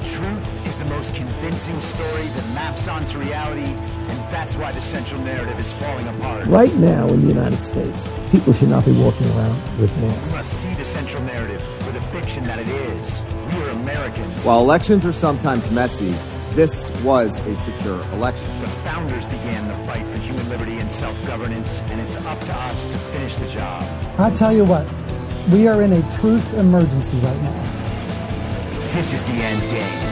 truth is the most convincing story that maps onto reality, and that's why the central narrative is falling apart. Right now in the United States, people should not be walking around with masks. We must see the central narrative for the fiction that it is. We are Americans. While elections are sometimes messy, this was a secure election. The founders began the fight for human liberty and self-governance, and it's up to us to finish the job. I'll tell you what, we are in a truth emergency right now. This is the end game.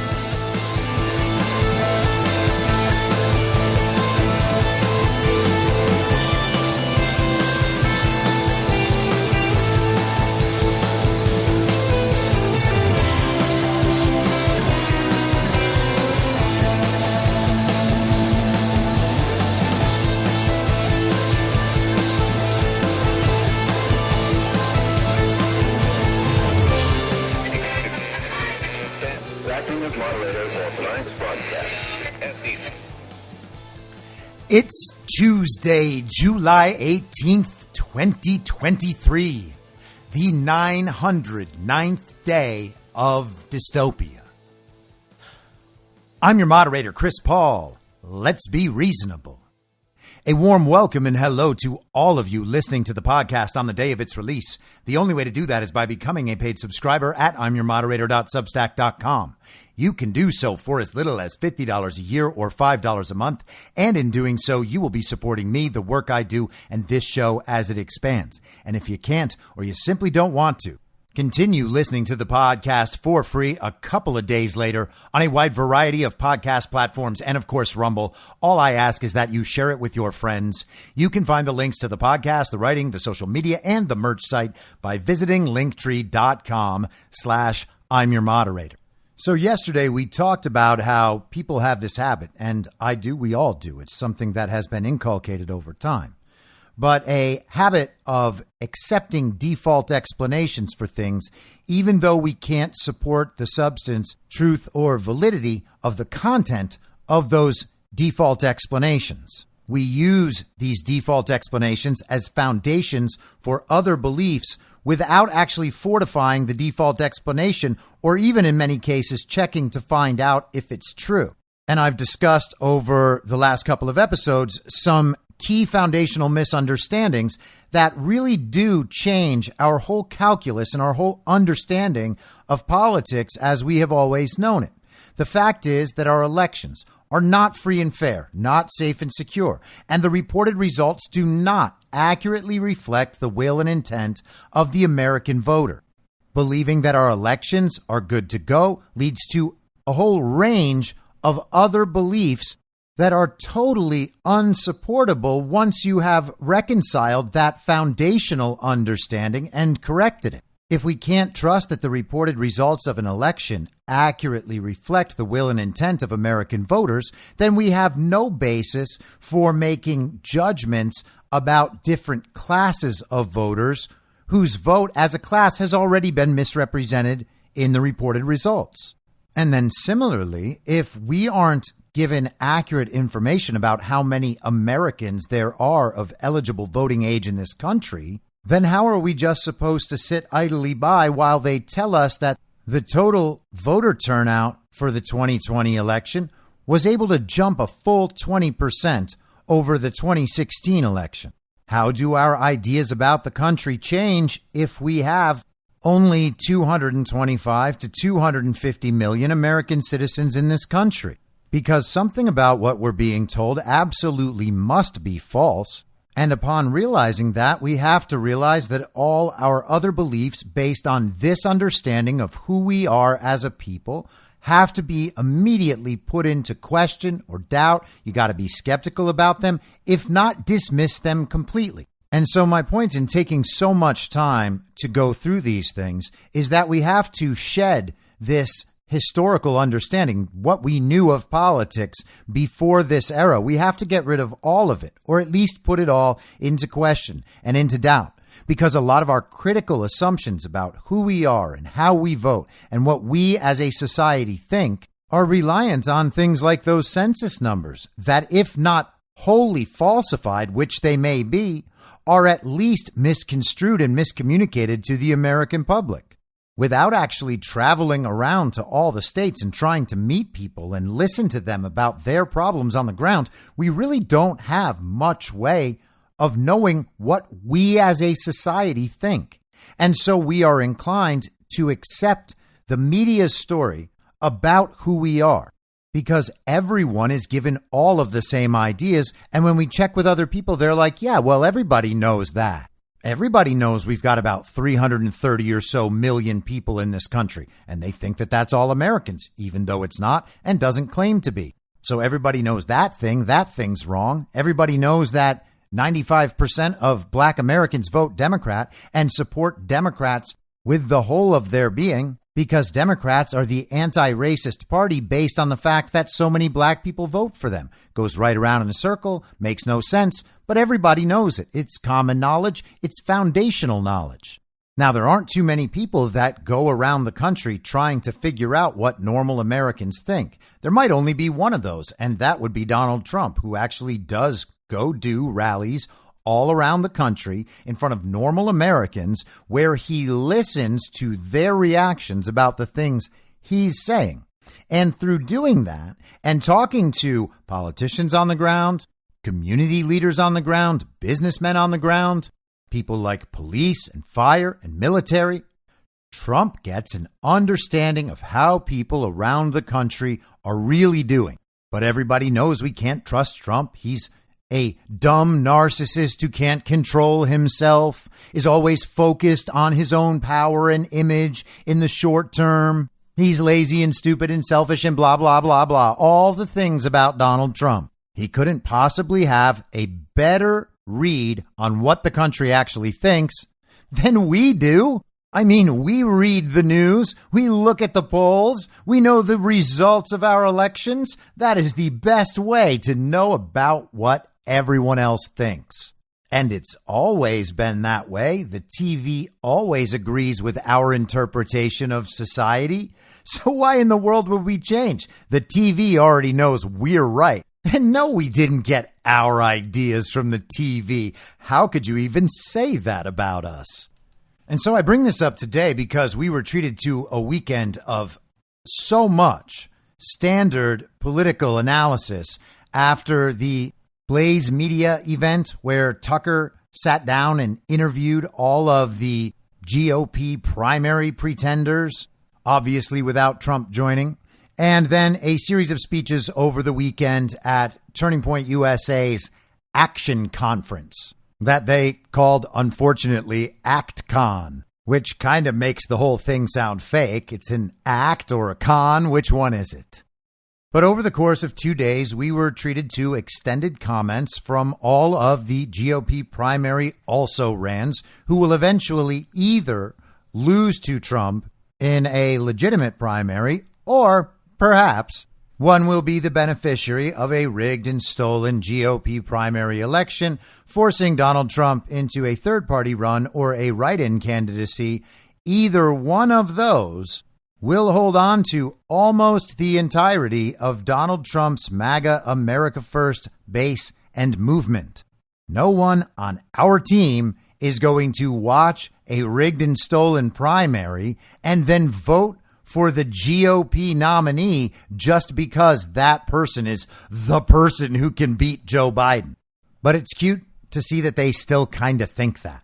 It's Tuesday, July 18th, 2023, the 909th day of dystopia. I'm your moderator, Chris Paul. Let's be reasonable. A warm welcome and hello to all of you listening to the podcast on the day of its release. The only way to do that is by becoming a paid subscriber at imyourmoderator.substack.com. You can do so for as little as $50 a year or $5 a month. And in doing so, you will be supporting me, the work I do, and this show as it expands. And if you can't, or you simply don't want to, continue listening to the podcast for free a couple of days later on a wide variety of podcast platforms and, of course, Rumble. All I ask is that you share it with your friends. You can find the links to the podcast, the writing, the social media, and the merch site by visiting linktree.com/I'm your moderator. So yesterday we talked about how people have this habit, and we all do. It's something that has been inculcated over time. But a habit of accepting default explanations for things, even though we can't support the substance, truth, or validity of the content of those default explanations. We use these default explanations as foundations for other beliefs without actually fortifying the default explanation, or even in many cases checking to find out if it's true. And I've discussed over the last couple of episodes some key foundational misunderstandings that really do change our whole calculus and our whole understanding of politics as we have always known it. The fact is that our elections are not free and fair, not safe and secure, and the reported results do not accurately reflect the will and intent of the American voter. Believing that our elections are good to go leads to a whole range of other beliefs that are totally unsupportable once you have reconciled that foundational understanding and corrected it. If we can't trust that the reported results of an election accurately reflect the will and intent of American voters, then we have no basis for making judgments about different classes of voters whose vote as a class has already been misrepresented in the reported results. And then similarly, if we aren't given accurate information about how many Americans there are of eligible voting age in this country, then how are we just supposed to sit idly by while they tell us that the total voter turnout for the 2020 election was able to jump a full 20% over the 2016 election? How do our ideas about the country change if we have only 225 to 250 million American citizens in this country? Because something about what we're being told absolutely must be false. And upon realizing that, we have to realize that all our other beliefs based on this understanding of who we are as a people have to be immediately put into question or doubt. You got to be skeptical about them, if not dismiss them completely. And so my point in taking so much time to go through these things is that we have to shed this historical understanding, what we knew of politics before this era. We have to get rid of all of it, or at least put it all into question and into doubt, because a lot of our critical assumptions about who we are and how we vote and what we as a society think are reliant on things like those census numbers that, if not wholly falsified, which they may be, are at least misconstrued and miscommunicated to the American public. without actually traveling around to all the states and trying to meet people and listen to them about their problems on the ground, we really don't have much way of knowing what we as a society think. And so we are inclined to accept the media's story about who we are because everyone is given all of the same ideas. And when we check with other people, they're like, yeah, well, everybody knows that. Everybody knows we've got about 330 or so million people in this country, and they think that that's all Americans, even though it's not and doesn't claim to be. So everybody knows that thing's wrong. Everybody knows that 95% of black Americans vote Democrat and support Democrats with the whole of their being because Democrats are the anti-racist party based on the fact that so many black people vote for them. Goes right around in a circle, makes no sense, but everybody knows it. It's common knowledge. It's foundational knowledge. Now, there aren't too many people that go around the country trying to figure out what normal Americans think. There might only be one of those, and that would be Donald Trump, who actually does go do rallies all around the country in front of normal Americans where he listens to their reactions about the things he's saying. And through doing that and talking to politicians on the ground, community leaders on the ground, businessmen on the ground, people like police and fire and military, Trump gets an understanding of how people around the country are really doing. But everybody knows we can't trust Trump. He's a dumb narcissist who can't control himself, is always focused on his own power and image in the short term. He's lazy and stupid and selfish and blah, blah, blah, blah. All the things about Donald Trump. He couldn't possibly have a better read on what the country actually thinks than we do. I mean, we read the news, we look at the polls, we know the results of our elections. That is the best way to know about what everyone else thinks. And it's always been that way. The TV always agrees with our interpretation of society. So why in the world would we change? The TV already knows we're right. And no, we didn't get our ideas from the TV. How could you even say that about us? And so I bring this up today because we were treated to a weekend of so much standard political analysis after the Blaze Media event where Tucker sat down and interviewed all of the GOP primary pretenders, obviously without Trump joining, and then a series of speeches over the weekend at Turning Point USA's Action Conference that they called, unfortunately, ActCon, which kind of makes the whole thing sound fake. It's an act or a con. Which one is it? But over the course of 2 days, we were treated to extended comments from all of the GOP primary also-rans who will eventually either lose to Trump in a legitimate primary or perhaps one will be the beneficiary of a rigged and stolen GOP primary election, forcing Donald Trump into a third-party run or a write-in candidacy. Either one of those will hold on to almost the entirety of Donald Trump's MAGA America First base and movement. No one on our team is going to watch a rigged and stolen primary and then vote for the GOP nominee just because that person is the person who can beat Joe Biden. But it's cute to see that they still kind of think that.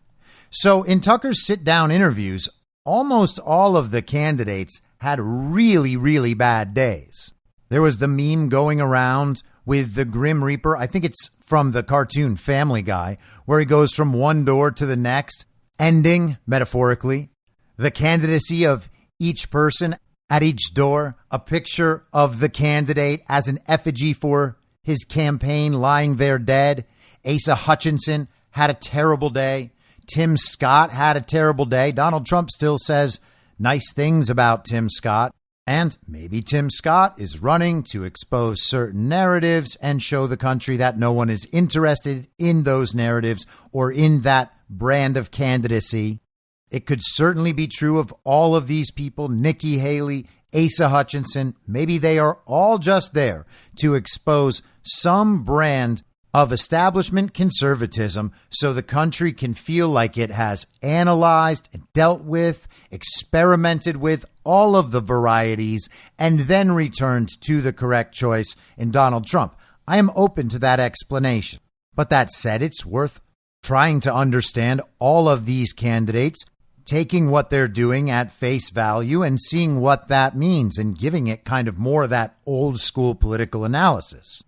So in Tucker's sit-down interviews, almost all of the candidates had really, really bad days. There was the meme going around with the Grim Reaper. I think it's from the cartoon Family Guy, where he goes from one door to the next, ending, metaphorically, the candidacy of each person at each door, a picture of the candidate as an effigy for his campaign lying there dead. Asa Hutchinson had a terrible day. Tim Scott had a terrible day. Donald Trump still says nice things about Tim Scott. And maybe Tim Scott is running to expose certain narratives and show the country that no one is interested in those narratives or in that brand of candidacy. It could certainly be true of all of these people, Nikki Haley, Asa Hutchinson. Maybe they are all just there to expose some brand of establishment conservatism so the country can feel like it has analyzed, dealt with, experimented with all of the varieties, and then returned to the correct choice in Donald Trump. I am open to that explanation. But that said, it's worth trying to understand all of these candidates, taking what they're doing at face value and seeing what that means and giving it kind of more of that old school political analysis.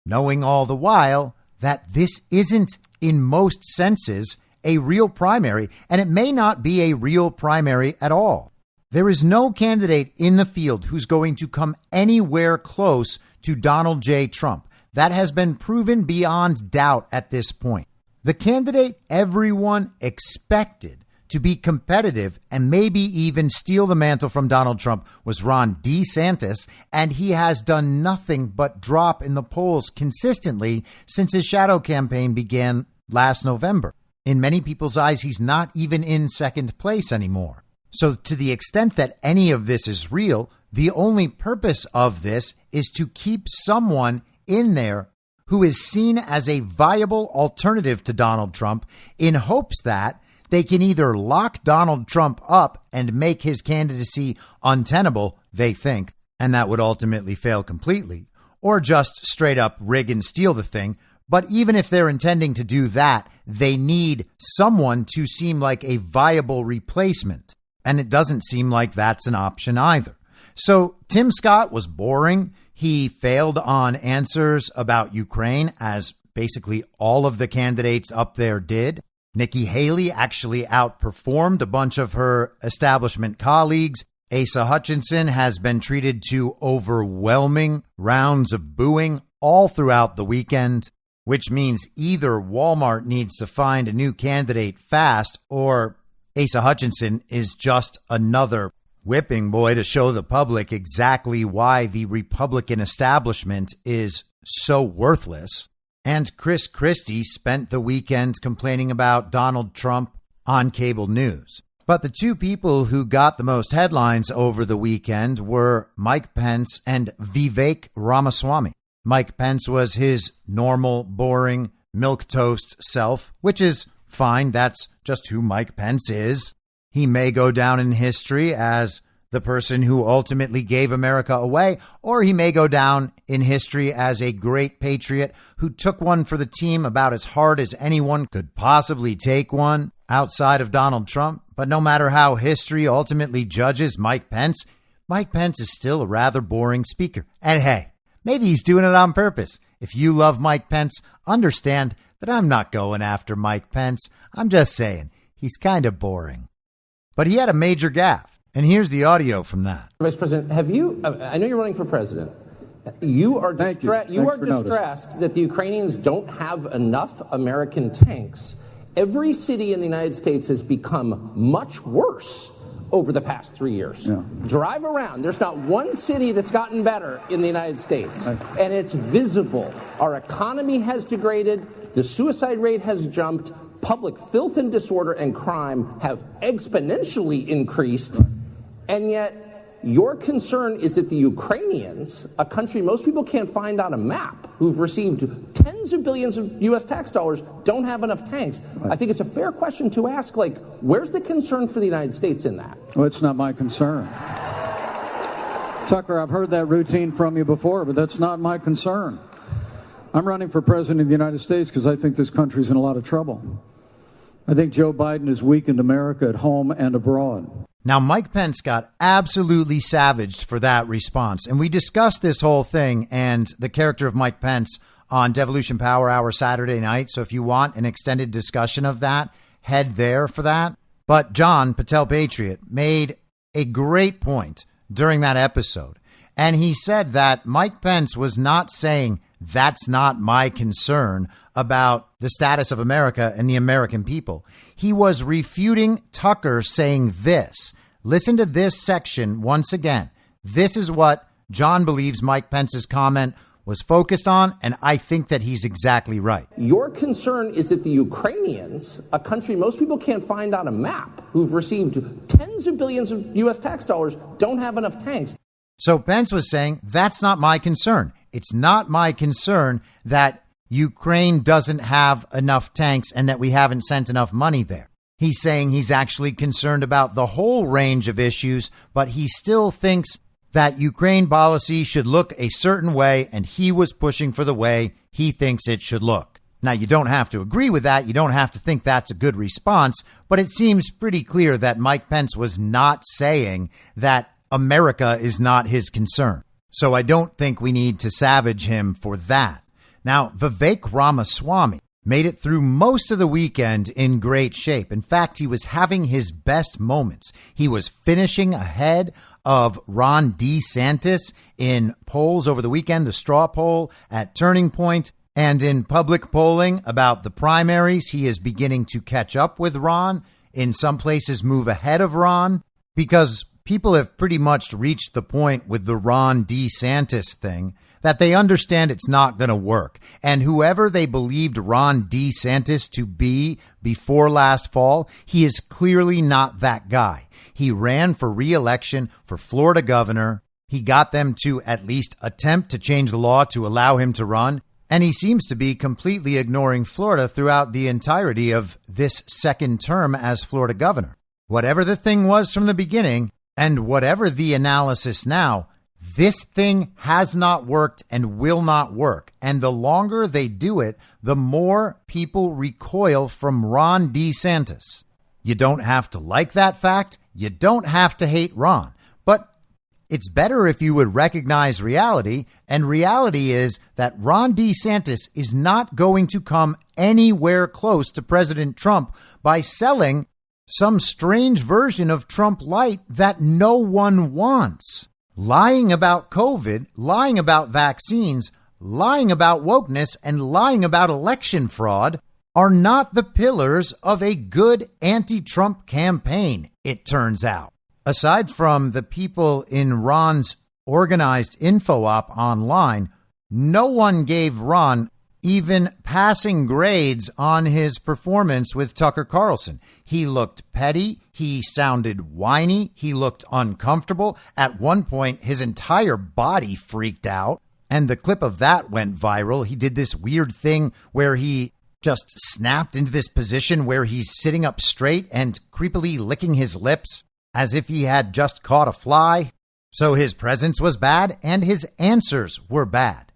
Knowing all the while that this isn't, in most senses, a real primary, and it may not be a real primary at all. There is no candidate in the field who's going to come anywhere close to Donald J. Trump. That has been proven beyond doubt at this point. The candidate everyone expected to be competitive and maybe even steal the mantle from Donald Trump was Ron DeSantis, and he has done nothing but drop in the polls consistently since his shadow campaign began last November. In many people's eyes, he's not even in second place anymore. So to the extent that any of this is real, the only purpose of this is to keep someone in there who is seen as a viable alternative to Donald Trump in hopes that they can either lock Donald Trump up and make his candidacy untenable, they think, and that would ultimately fail completely, or just straight up rig and steal the thing. But even if they're intending to do that, they need someone to seem like a viable replacement. And it doesn't seem like that's an option either. So Tim Scott was boring. He failed on answers about Ukraine, as basically all of the candidates up there did. Nikki Haley actually outperformed a bunch of her establishment colleagues. Asa Hutchinson has been treated to overwhelming rounds of booing all throughout the weekend, which means either Walmart needs to find a new candidate fast, or Asa Hutchinson is just another whipping boy to show the public exactly why the Republican establishment is so worthless. And Chris Christie spent the weekend complaining about Donald Trump on cable news. But the two people who got the most headlines over the weekend were Mike Pence and Vivek Ramaswamy. Mike Pence was his normal, boring, milquetoast self, which is fine. That's just who Mike Pence is. He may go down in history as the person who ultimately gave America away, or he may go down in history as a great patriot who took one for the team about as hard as anyone could possibly take one outside of Donald Trump. But no matter how history ultimately judges Mike Pence is still a rather boring speaker. And hey, maybe he's doing it on purpose. If you love Mike Pence, understand that I'm not going after Mike Pence. I'm just saying he's kind of boring. But he had a major gaffe. And here's the audio from that. Vice President, I know you're running for president. You are distressed that the Ukrainians don't have enough American tanks. Every city in the United States has become much worse over the past 3 years. Yeah. Drive around. There's not one city that's gotten better in the United States. And it's visible. Our economy has degraded. The suicide rate has jumped. Public filth and disorder and crime have exponentially increased. And yet your concern is that the Ukrainians, a country most people can't find on a map, who've received tens of billions of U.S. tax dollars, don't have enough tanks. I think it's a fair question to ask, where's the concern for the United States in that? Well, it's not my concern. Tucker, I've heard that routine from you before, but that's not my concern. I'm running for president of the United States because I think this country's in a lot of trouble. I think Joe Biden has weakened America at home and abroad. Now, Mike Pence got absolutely savaged for that response. And we discussed this whole thing and the character of Mike Pence on Devolution Power Hour Saturday night. So if you want an extended discussion of that, head there for that. But John Patel Patriot made a great point during that episode. And he said that Mike Pence was not saying that's not my concern about the status of America and the American people. He was refuting Tucker saying this. Listen to this section once again. This is what John believes Mike Pence's comment was focused on, and I think that he's exactly right. Your concern is that the Ukrainians, a country most people can't find on a map, who've received tens of billions of U.S. tax dollars, don't have enough tanks. So Pence was saying, that's not my concern. It's not my concern that Ukraine doesn't have enough tanks and that we haven't sent enough money there. He's saying he's actually concerned about the whole range of issues, but he still thinks that Ukraine policy should look a certain way, and he was pushing for the way he thinks it should look. Now, you don't have to agree with that. You don't have to think that's a good response, but it seems pretty clear that Mike Pence was not saying that America is not his concern. So I don't think we need to savage him for that. Now, Vivek Ramaswamy made it through most of the weekend in great shape. In fact, he was having his best moments. He was finishing ahead of Ron DeSantis in polls over the weekend, the straw poll at Turning Point, and in public polling about the primaries. He is beginning to catch up with Ron, in some places move ahead of Ron, because people have pretty much reached the point with the Ron DeSantis thing that they understand it's not going to work. And whoever they believed Ron DeSantis to be before last fall, he is clearly not that guy. He ran for re-election for Florida governor. He got them to at least attempt to change the law to allow him to run. And he seems to be completely ignoring Florida throughout the entirety of this second term as Florida governor. Whatever the thing was from the beginning, and whatever the analysis now, this thing has not worked and will not work. And the longer they do it, the more people recoil from Ron DeSantis. You don't have to like that fact. You don't have to hate Ron. But it's better if you would recognize reality. And reality is that Ron DeSantis is not going to come anywhere close to President Trump by selling some strange version of Trump light that no one wants. Lying about COVID, lying about vaccines, lying about wokeness, and lying about election fraud are not the pillars of a good anti-Trump campaign, it turns out. Aside from the people in Ron's organized info op online, no one gave Ron even passing grades on his performance with Tucker Carlson. He looked petty. He sounded whiny. He looked uncomfortable. At one point, his entire body freaked out, and the clip of that went viral. He did this weird thing where he just snapped into this position where he's sitting up straight and creepily licking his lips as if he had just caught a fly. So his presence was bad and his answers were bad.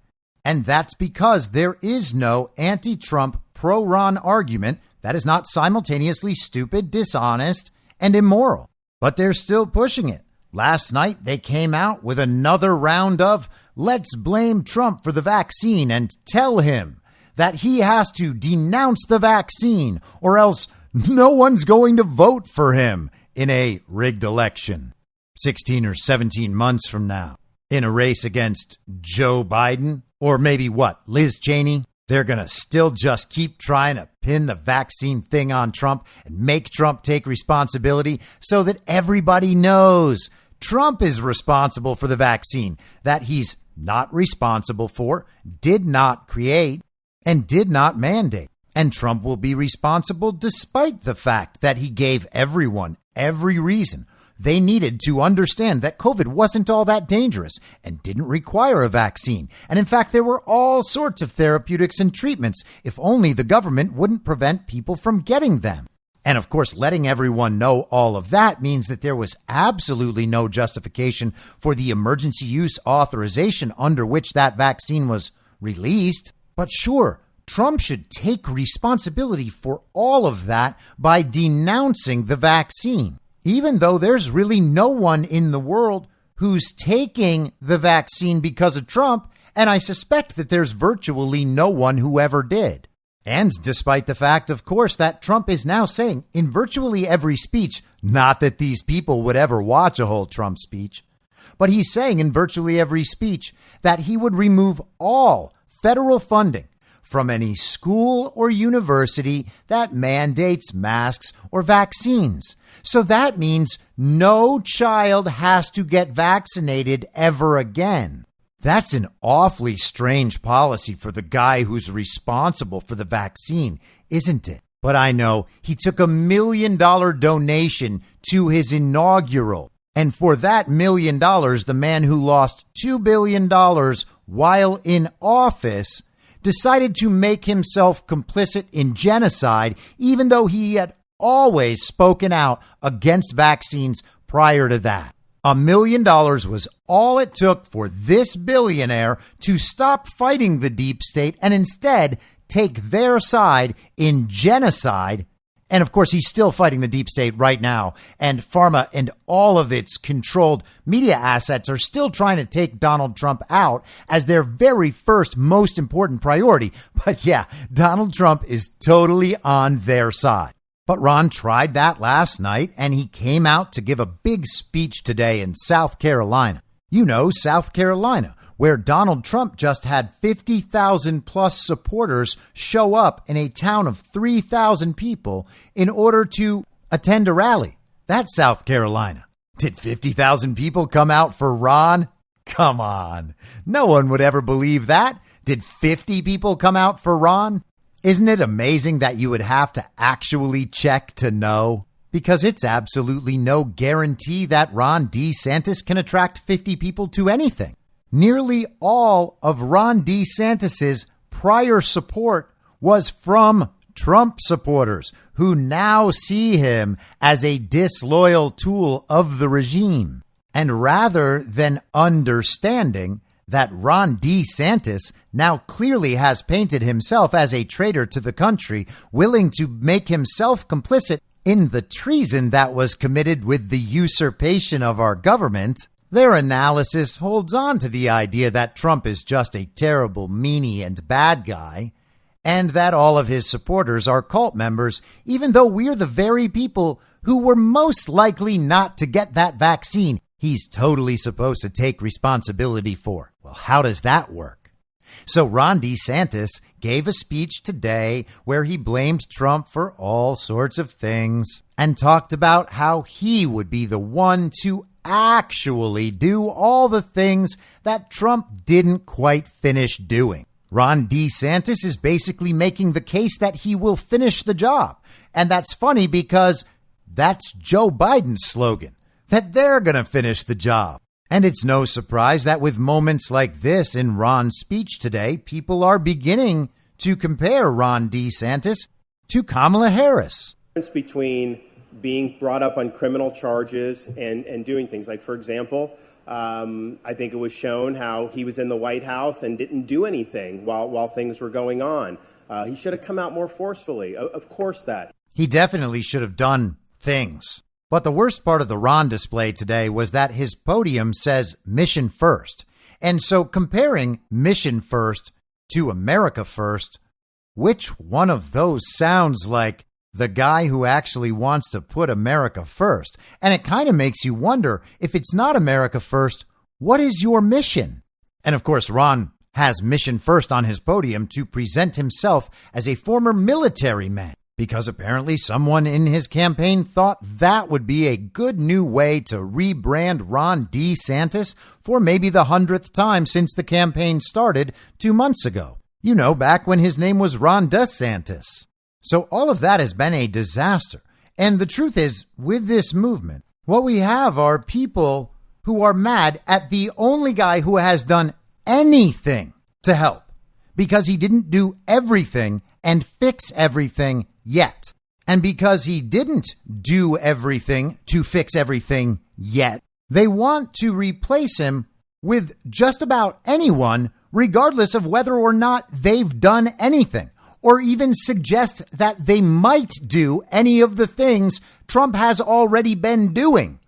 And that's because there is no anti-Trump, pro-Ron argument that is not simultaneously stupid, dishonest, and immoral. But they're still pushing it. Last night, they came out with another round of let's blame Trump for the vaccine and tell him that he has to denounce the vaccine or else no one's going to vote for him in a rigged election 16 or 17 months from now in a race against Joe Biden. Or maybe what, Liz Cheney? They're going to still just keep trying to pin the vaccine thing on Trump and make Trump take responsibility so that everybody knows Trump is responsible for the vaccine that he's not responsible for, did not create, and did not mandate. And Trump will be responsible despite the fact that he gave everyone every reason they needed to understand that COVID wasn't all that dangerous and didn't require a vaccine. And in fact, there were all sorts of therapeutics and treatments if only the government wouldn't prevent people from getting them. And of course, letting everyone know all of that means that there was absolutely no justification for the emergency use authorization under which that vaccine was released. But sure, Trump should take responsibility for all of that by denouncing the vaccine. Even though there's really no one in the world who's taking the vaccine because of Trump, and I suspect that there's virtually no one who ever did. And despite the fact, of course, that Trump is now saying in virtually every speech, not that these people would ever watch a whole Trump speech, but he's saying in virtually every speech that he would remove all federal funding from any school or university that mandates masks or vaccines. So that means no child has to get vaccinated ever again. That's an awfully strange policy for the guy who's responsible for the vaccine, isn't it? But I know he took $1 million donation to his inaugural. And for that $1 million, the man who lost $2 billion while in office decided to make himself complicit in genocide, even though he had always spoken out against vaccines prior to that. $1 million was all it took for this billionaire to stop fighting the deep state and instead take their side in genocide. And of course, he's still fighting the deep state right now. And pharma and all of its controlled media assets are still trying to take Donald Trump out as their very first most important priority. But yeah, Donald Trump is totally on their side. But Ron tried that last night, and he came out to give a big speech today in South Carolina. You know, South Carolina, where Donald Trump just had 50,000 plus supporters show up in a town of 3,000 people in order to attend a rally. That's South Carolina. Did 50,000 people come out for Ron? Come on. No one would ever believe that. Did 50 people come out for Ron? Isn't it amazing that you would have to actually check to know? Because it's absolutely no guarantee that Ron DeSantis can attract 50 people to anything. Nearly all of Ron DeSantis's prior support was from Trump supporters who now see him as a disloyal tool of the regime. And rather than understanding that Ron DeSantis now clearly has painted himself as a traitor to the country, willing to make himself complicit in the treason that was committed with the usurpation of our government, their analysis holds on to the idea that Trump is just a terrible meanie and bad guy, and that all of his supporters are cult members, even though we're the very people who were most likely not to get that vaccine he's totally supposed to take responsibility for. Well, how does that work? So Ron DeSantis gave a speech today where he blamed Trump for all sorts of things and talked about how he would be the one to actually do all the things that Trump didn't quite finish doing. Ron DeSantis is basically making the case that he will finish the job. And that's funny because that's Joe Biden's slogan, that they're going to finish the job. And it's no surprise that with moments like this in Ron's speech today, people are beginning to compare Ron DeSantis to Kamala Harris. Between being brought up on criminal charges and doing things like, for example, I think it was shown how he was in the White House and didn't do anything while things were going on. He should have come out more forcefully. Of course that. He definitely should have done things. But the worst part of the Ron display today was that his podium says mission first. And so comparing mission first to America first, which one of those sounds like the guy who actually wants to put America first? And it kind of makes you wonder, if it's not America first, what is your mission? And of course, Ron has mission first on his podium to present himself as a former military man, because apparently someone in his campaign thought that would be a good new way to rebrand Ron DeSantis for maybe the 100th time since the campaign started 2 months ago. You know, back when his name was Ron DeSantis. So all of that has been a disaster. And the truth is, with this movement, what we have are people who are mad at the only guy who has done anything to help, because he didn't do everything and fix everything yet. And because he didn't do everything to fix everything yet, they want to replace him with just about anyone, regardless of whether or not they've done anything, or even suggest that they might do any of the things Trump has already been doing.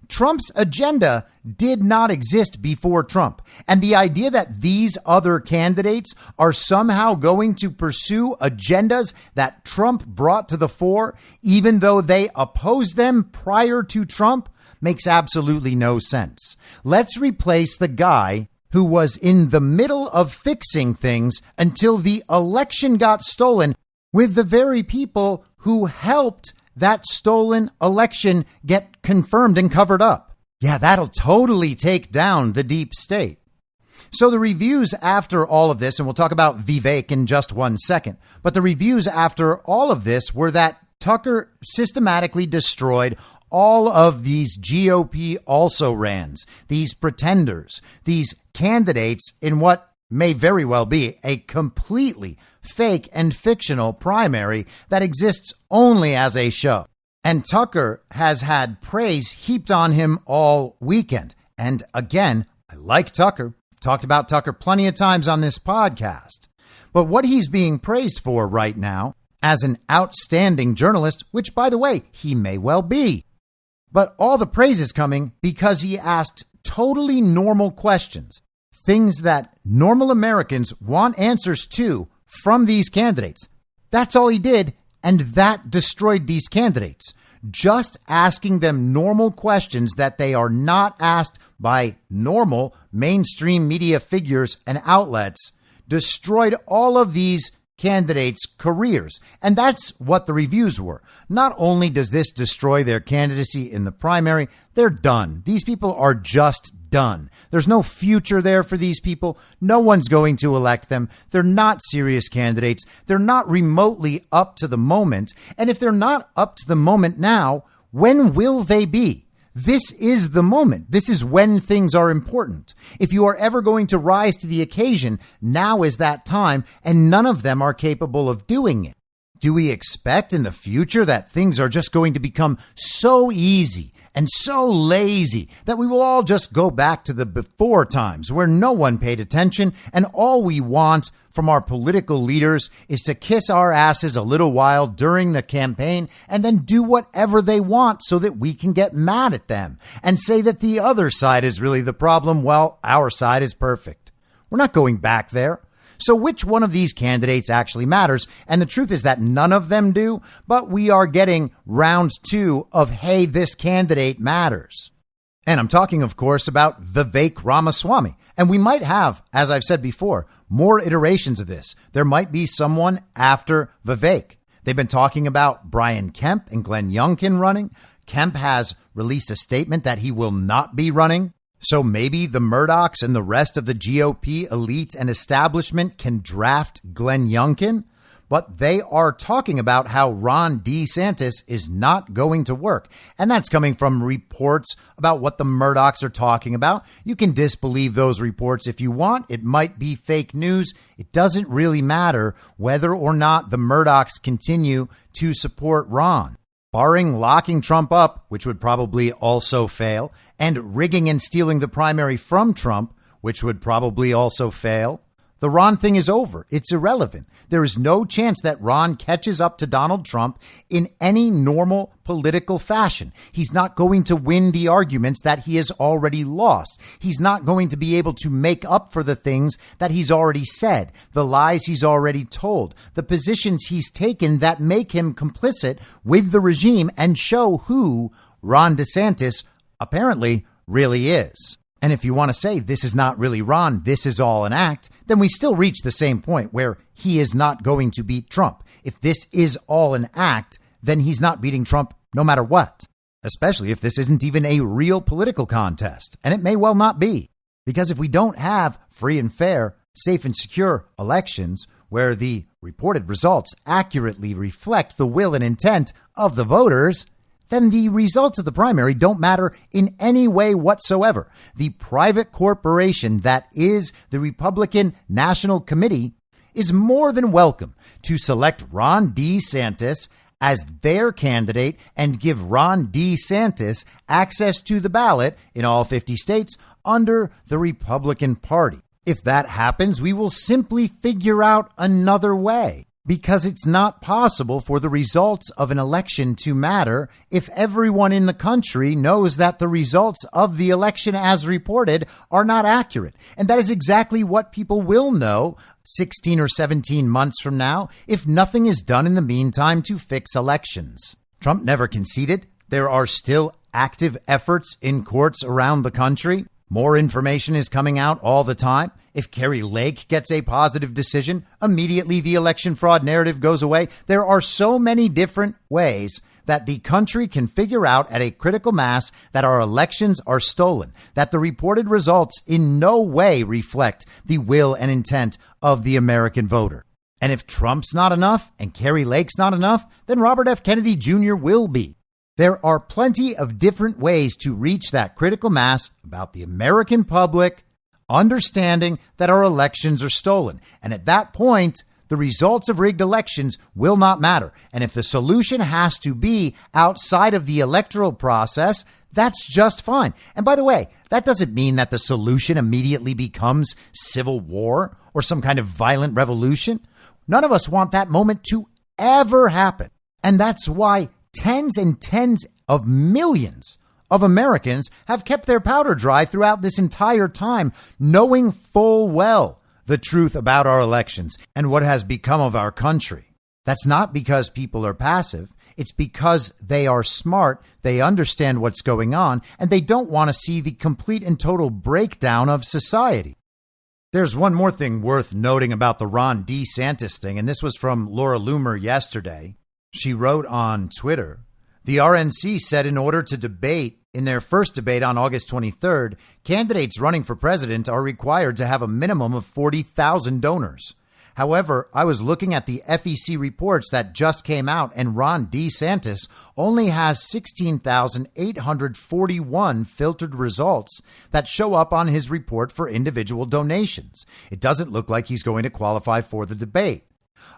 Trump's agenda did not exist before Trump. And the idea that these other candidates are somehow going to pursue agendas that Trump brought to the fore, even though they opposed them prior to Trump, makes absolutely no sense. Let's replace the guy who was in the middle of fixing things until the election got stolen with the very people who helped that stolen election get confirmed and covered up. Yeah, that'll totally take down the deep state. So the reviews after all of this, and we'll talk about Vivek in just 1 second, but the reviews after all of this were that Tucker systematically destroyed all of these GOP also-rans, these pretenders, these candidates in what may very well be a completely fake and fictional primary that exists only as a show. And Tucker has had praise heaped on him all weekend. And again, I like Tucker. I've talked about Tucker plenty of times on this podcast. But what he's being praised for right now as an outstanding journalist, which, by the way, he may well be. But all the praise is coming because he asked totally normal questions, things that normal Americans want answers to from these candidates. That's all he did, and that destroyed these candidates. Just asking them normal questions that they are not asked by normal mainstream media figures and outlets destroyed all of these candidates' careers. And that's what the reviews were. Not only does this destroy their candidacy in the primary, they're done. These people are just done. There's no future there for these people. No one's going to elect them. They're not serious candidates. They're not remotely up to the moment. And if they're not up to the moment now, when will they be? This is the moment. This is when things are important. If you are ever going to rise to the occasion, now is that time, and none of them are capable of doing it. Do we expect in the future that things are just going to become so easy and so lazy that we will all just go back to the before times where no one paid attention and all we want from our political leaders is to kiss our asses a little while during the campaign and then do whatever they want so that we can get mad at them and say that the other side is really the problem while our side is perfect? We're not going back there. So which one of these candidates actually matters? And the truth is that none of them do, but we are getting round 2 of, hey, this candidate matters. And I'm talking, of course, about Vivek Ramaswamy. And we might have, as I've said before, more iterations of this. There might be someone after Vivek. They've been talking about Brian Kemp and Glenn Youngkin running. Kemp has released a statement that he will not be running. So maybe the Murdochs and the rest of the GOP elite and establishment can draft Glenn Youngkin. But they are talking about how Ron DeSantis is not going to work. And that's coming from reports about what the Murdochs are talking about. You can disbelieve those reports if you want. It might be fake news. It doesn't really matter whether or not the Murdochs continue to support Ron. Barring locking Trump up, which would probably also fail, and rigging and stealing the primary from Trump, which would probably also fail, the Ron thing is over. It's irrelevant. There is no chance that Ron catches up to Donald Trump in any normal political fashion. He's not going to win the arguments that he has already lost. He's not going to be able to make up for the things that he's already said, the lies he's already told, the positions he's taken that make him complicit with the regime and show who Ron DeSantis apparently really is. And if you want to say this is not really Ron, this is all an act, then we still reach the same point where he is not going to beat Trump. If this is all an act, then he's not beating Trump no matter what, especially if this isn't even a real political contest. And it may well not be, because if we don't have free and fair, safe and secure elections where the reported results accurately reflect the will and intent of the voters, then the results of the primary don't matter in any way whatsoever. The private corporation that is the Republican National Committee is more than welcome to select Ron DeSantis as their candidate and give Ron DeSantis access to the ballot in all 50 states under the Republican Party. If that happens, we will simply figure out another way. Because it's not possible for the results of an election to matter if everyone in the country knows that the results of the election as reported are not accurate. And that is exactly what people will know 16 or 17 months from now if nothing is done in the meantime to fix elections. Trump never conceded. There are still active efforts in courts around the country. More information is coming out all the time. If Carrie Lake gets a positive decision, immediately the election fraud narrative goes away. There are so many different ways that the country can figure out at a critical mass that our elections are stolen, that the reported results in no way reflect the will and intent of the American voter. And if Trump's not enough and Carrie Lake's not enough, then Robert F. Kennedy Jr. will be. There are plenty of different ways to reach that critical mass about the American public understanding that our elections are stolen. And at that point, the results of rigged elections will not matter. And if the solution has to be outside of the electoral process, that's just fine. And by the way, that doesn't mean that the solution immediately becomes civil war or some kind of violent revolution. None of us want that moment to ever happen. And that's why tens and tens of millions of Americans have kept their powder dry throughout this entire time, knowing full well the truth about our elections and what has become of our country. That's not because people are passive. It's because they are smart, they understand what's going on, and they don't want to see the complete and total breakdown of society. There's one more thing worth noting about the Ron DeSantis thing, and this was from Laura Loomer yesterday. She wrote on Twitter, the RNC said in order to debate in their first debate on August 23rd, candidates running for president are required to have a minimum of 40,000 donors. However, I was looking at the FEC reports that just came out, and Ron DeSantis only has 16,841 filtered results that show up on his report for individual donations. It doesn't look like he's going to qualify for the debate.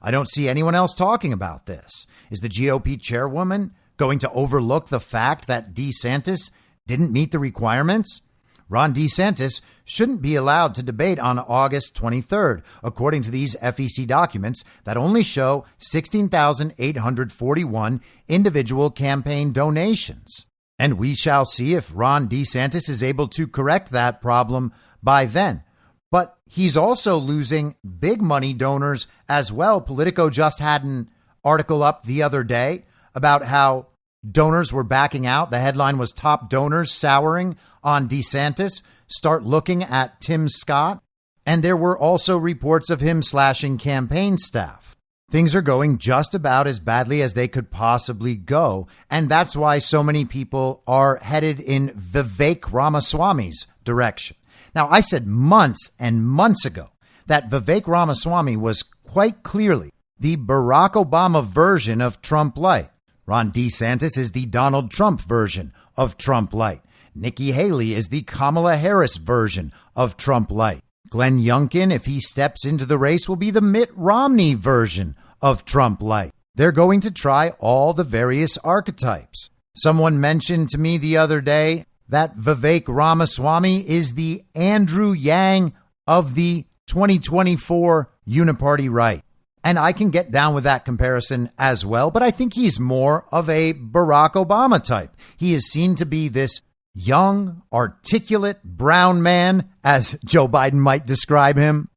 I don't see anyone else talking about this. Is the GOP chairwoman going to overlook the fact that DeSantis didn't meet the requirements? Ron DeSantis shouldn't be allowed to debate on August 23rd, according to these FEC documents that only show 16,841 individual campaign donations. And we shall see if Ron DeSantis is able to correct that problem by then. But he's also losing big money donors as well. Politico just had an article up the other day about how donors were backing out. The headline was Top Donors Souring on DeSantis. Start looking at Tim Scott. And there were also reports of him slashing campaign staff. Things are going just about as badly as they could possibly go. And that's why so many people are headed in Vivek Ramaswamy's direction. Now, I said months and months ago that Vivek Ramaswamy was quite clearly the Barack Obama version of Trump Light. Ron DeSantis is the Donald Trump version of Trump Light. Nikki Haley is the Kamala Harris version of Trump Light. Glenn Youngkin, if he steps into the race, will be the Mitt Romney version of Trump Light. They're going to try all the various archetypes. Someone mentioned to me the other day that Vivek Ramaswamy is the Andrew Yang of the 2024 uniparty right. And I can get down with that comparison as well, but I think he's more of a Barack Obama type. He is seen to be this young, articulate, brown man, as Joe Biden might describe him,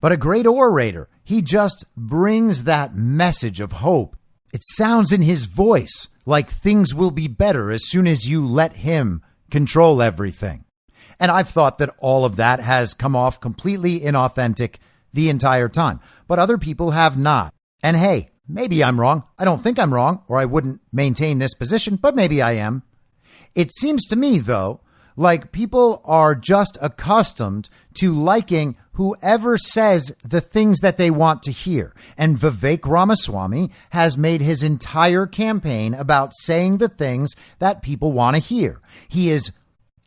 but a great orator. He just brings that message of hope. It sounds in his voice like things will be better as soon as you let him control everything. And I've thought that all of that has come off completely inauthentic the entire time, but other people have not. And hey, maybe I'm wrong. I don't think I'm wrong, or I wouldn't maintain this position, but maybe I am. It seems to me, though, like people are just accustomed to liking whoever says the things that they want to hear. And Vivek Ramaswamy has made his entire campaign about saying the things that people want to hear. He is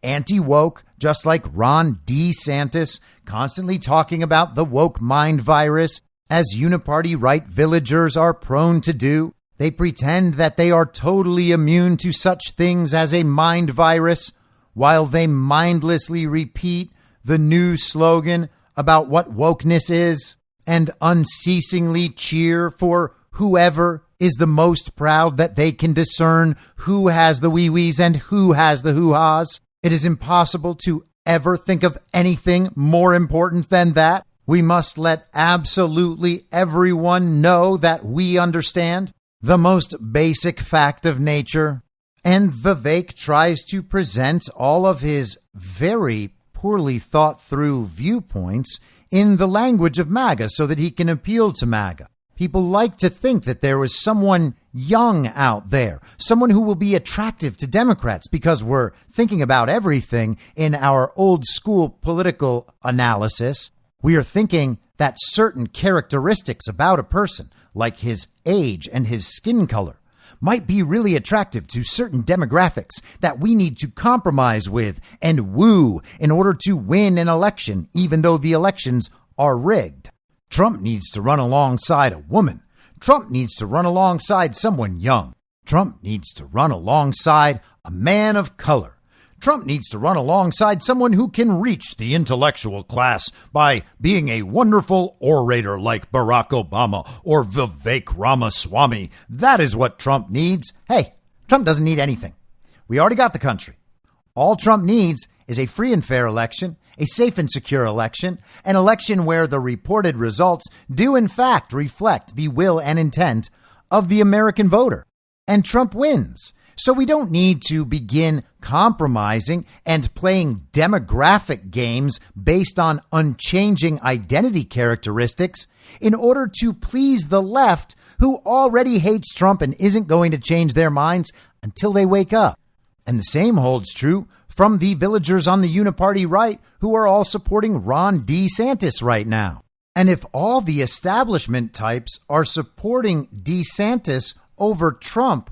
anti-woke, just like Ron DeSantis, constantly talking about the woke mind virus, as uniparty right villagers are prone to do. They pretend that they are totally immune to such things as a mind virus, while they mindlessly repeat the new slogan about what wokeness is and unceasingly cheer for whoever is the most proud that they can discern who has the wee-wees and who has the hoo-has. It is impossible to ever think of anything more important than that. We must let absolutely everyone know that we understand the most basic fact of nature. And Vivek tries to present all of his very poorly thought through viewpoints in the language of MAGA so that he can appeal to MAGA. People like to think that there is someone young out there, someone who will be attractive to Democrats because we're thinking about everything in our old school political analysis. We are thinking that certain characteristics about a person, like his age and his skin color, might be really attractive to certain demographics that we need to compromise with and woo in order to win an election, even though the elections are rigged. Trump needs to run alongside a woman. Trump needs to run alongside someone young. Trump needs to run alongside a man of color. Trump needs to run alongside someone who can reach the intellectual class by being a wonderful orator like Barack Obama or Vivek Ramaswamy. That is what Trump needs. Hey, Trump doesn't need anything. We already got the country. All Trump needs is a free and fair election, a safe and secure election, an election where the reported results do in fact reflect the will and intent of the American voter. And Trump wins. So we don't need to begin compromising and playing demographic games based on unchanging identity characteristics in order to please the left, who already hates Trump and isn't going to change their minds until they wake up. And the same holds true from the villagers on the uniparty right, who are all supporting Ron DeSantis right now. And if all the establishment types are supporting DeSantis over Trump,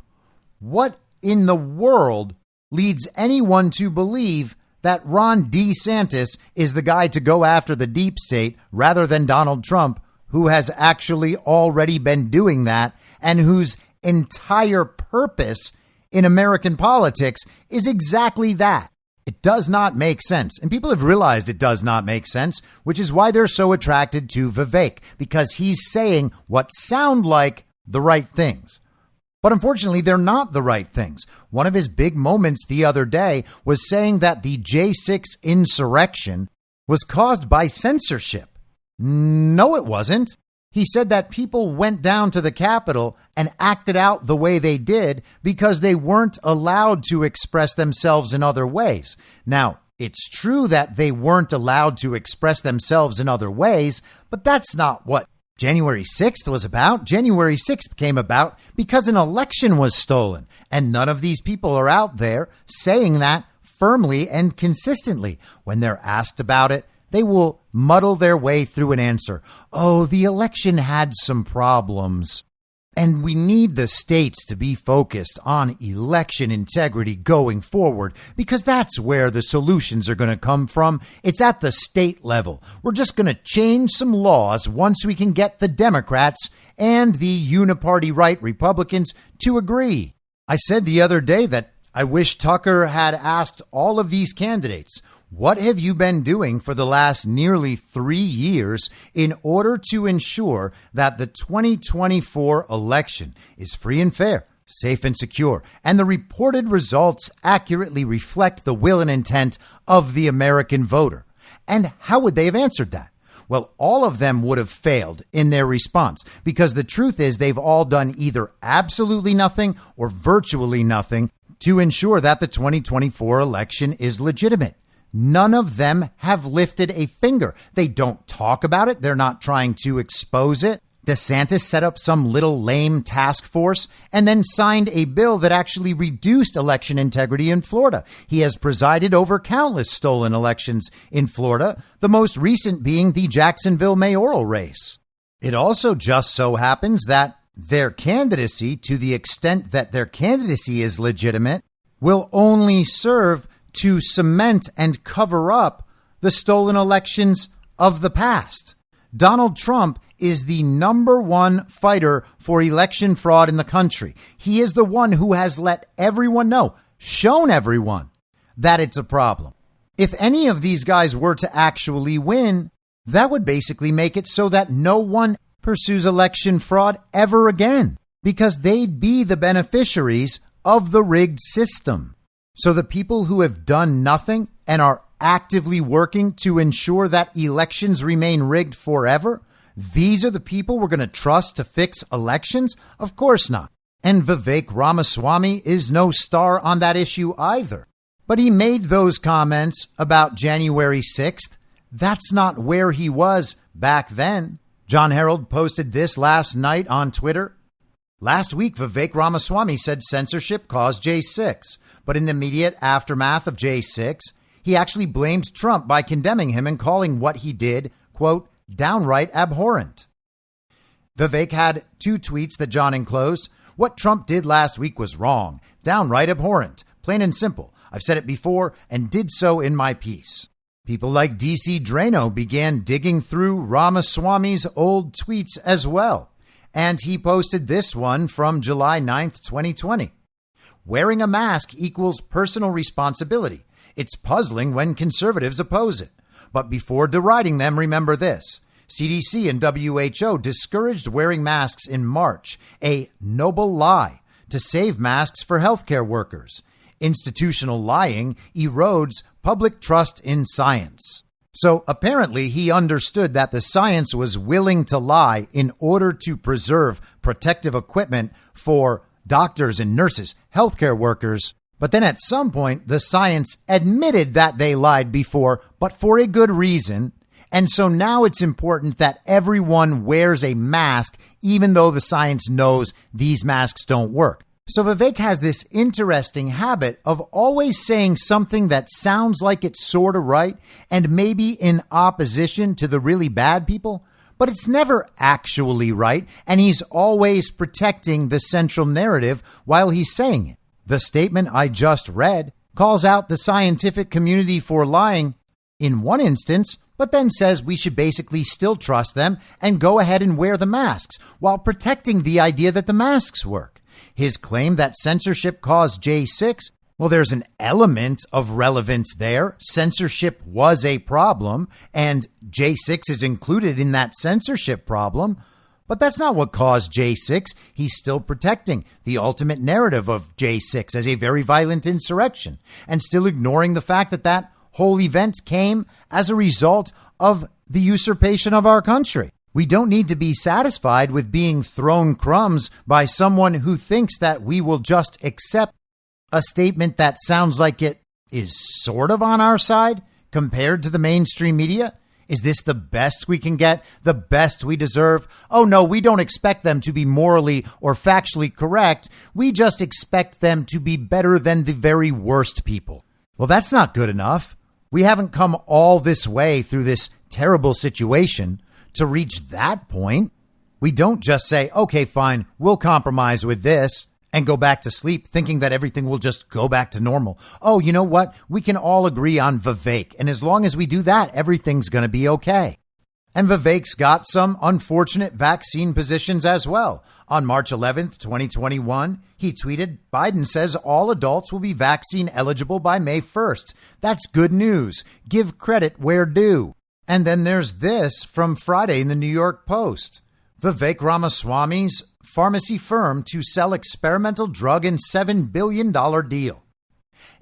what in the world leads anyone to believe that Ron DeSantis is the guy to go after the deep state rather than Donald Trump, who has actually already been doing that and whose entire purpose in American politics is exactly that? It does not make sense. And people have realized it does not make sense, which is why they're so attracted to Vivek, because he's saying what sound like the right things. But unfortunately, they're not the right things. One of his big moments the other day was saying that the J6 insurrection was caused by censorship. No, it wasn't. He said that people went down to the Capitol and acted out the way they did because they weren't allowed to express themselves in other ways. Now, it's true that they weren't allowed to express themselves in other ways, but that's not what January 6th was about. January 6th came about because an election was stolen, and none of these people are out there saying that firmly and consistently. When they're asked about it, they will muddle their way through an answer. Oh, the election had some problems. And we need the states to be focused on election integrity going forward, because that's where the solutions are going to come from. It's at the state level. We're just going to change some laws once we can get the Democrats and the uniparty right Republicans to agree. I said the other day that I wish Tucker had asked all of these candidates, what have you been doing for the last nearly 3 years in order to ensure that the 2024 election is free and fair, safe and secure, and the reported results accurately reflect the will and intent of the American voter? And how would they have answered that? Well, all of them would have failed in their response, because the truth is they've all done either absolutely nothing or virtually nothing to ensure that the 2024 election is legitimate. None of them have lifted a finger. They don't talk about it. They're not trying to expose it. DeSantis set up some little lame task force and then signed a bill that actually reduced election integrity in Florida. He has presided over countless stolen elections in Florida, the most recent being the Jacksonville mayoral race. It also just so happens that their candidacy, to the extent that their candidacy is legitimate, will only serve to cement and cover up the stolen elections of the past. Donald Trump is the number one fighter for election fraud in the country. He is the one who has let everyone know, shown everyone, that it's a problem. If any of these guys were to actually win, that would basically make it so that no one pursues election fraud ever again, because they'd be the beneficiaries of the rigged system. So the people who have done nothing and are actively working to ensure that elections remain rigged forever, these are the people we're going to trust to fix elections? Of course not. And Vivek Ramaswamy is no star on that issue either. But he made those comments about January 6th. That's not where he was back then. John Herald posted this last night on Twitter. Last week, Vivek Ramaswamy said censorship caused J6. But in the immediate aftermath of J6, he actually blamed Trump by condemning him and calling what he did, quote, downright abhorrent. Vivek had two tweets that John enclosed. What Trump did last week was wrong, downright abhorrent, plain and simple. I've said it before and did so in my piece. People like DC Drano began digging through Ramaswamy's old tweets as well. And he posted this one from July 9th, 2020. Wearing a mask equals personal responsibility. It's puzzling when conservatives oppose it. But before deriding them, remember this. CDC and WHO discouraged wearing masks in March, a noble lie to save masks for healthcare workers. Institutional lying erodes public trust in science. So apparently he understood that the science was willing to lie in order to preserve protective equipment for doctors and nurses, healthcare workers. But then at some point, the science admitted that they lied before, but for a good reason. And so now it's important that everyone wears a mask, even though the science knows these masks don't work. So Vivek has this interesting habit of always saying something that sounds like it's sort of right and maybe in opposition to the really bad people, but it's never actually right, and he's always protecting the central narrative while he's saying it. The statement I just read calls out the scientific community for lying in one instance, but then says we should basically still trust them and go ahead and wear the masks while protecting the idea that the masks work. His claim that censorship caused J6, well, there's an element of relevance there. Censorship was a problem, and J6 is included in that censorship problem. But that's not what caused J6. He's still protecting the ultimate narrative of J6 as a very violent insurrection and still ignoring the fact that that whole event came as a result of the usurpation of our country. We don't need to be satisfied with being thrown crumbs by someone who thinks that we will just accept a statement that sounds like it is sort of on our side compared to the mainstream media. Is this the best we can get? The best we deserve? Oh, no, we don't expect them to be morally or factually correct. We just expect them to be better than the very worst people. Well, that's not good enough. We haven't come all this way through this terrible situation to reach that point. We don't just say, okay, fine, we'll compromise with this and go back to sleep thinking that everything will just go back to normal. Oh, you know what? We can all agree on Vivek. And as long as we do that, everything's going to be okay. And Vivek's got some unfortunate vaccine positions as well. On March 11th, 2021, he tweeted, Biden says all adults will be vaccine eligible by May 1st. That's good news. Give credit where due. And then there's this from Friday in the New York Post. Vivek Ramaswamy's pharmacy firm to sell experimental drug in $7 billion deal.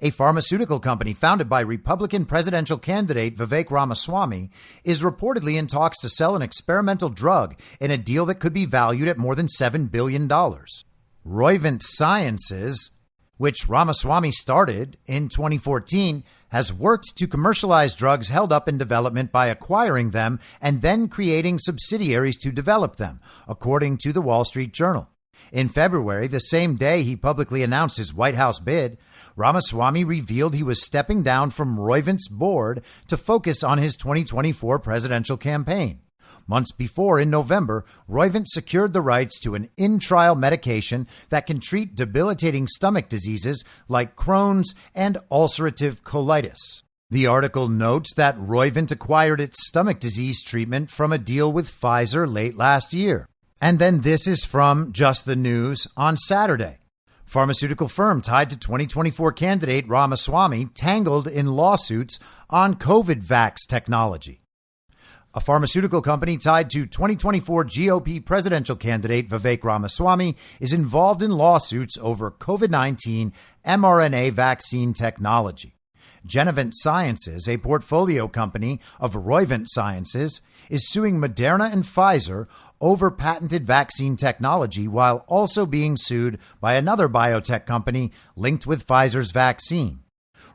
A pharmaceutical company founded by Republican presidential candidate Vivek Ramaswamy is reportedly in talks to sell an experimental drug in a deal that could be valued at more than $7 billion. Roivant Sciences, which Ramaswamy started in 2014, has worked to commercialize drugs held up in development by acquiring them and then creating subsidiaries to develop them, according to the Wall Street Journal. In February, the same day he publicly announced his White House bid, Ramaswamy revealed he was stepping down from Roivant's board to focus on his 2024 presidential campaign. Months before, in November, Roivant secured the rights to an in-trial medication that can treat debilitating stomach diseases like Crohn's and ulcerative colitis. The article notes that Roivant acquired its stomach disease treatment from a deal with Pfizer late last year. And then this is from Just the News on Saturday. Pharmaceutical firm tied to 2024 candidate Ramaswamy tangled in lawsuits on COVID vax technology. A pharmaceutical company tied to 2024 GOP presidential candidate Vivek Ramaswamy is involved in lawsuits over COVID-19 mRNA vaccine technology. Genevant Sciences, a portfolio company of Roivant Sciences, is suing Moderna and Pfizer over patented vaccine technology while also being sued by another biotech company linked with Pfizer's vaccine.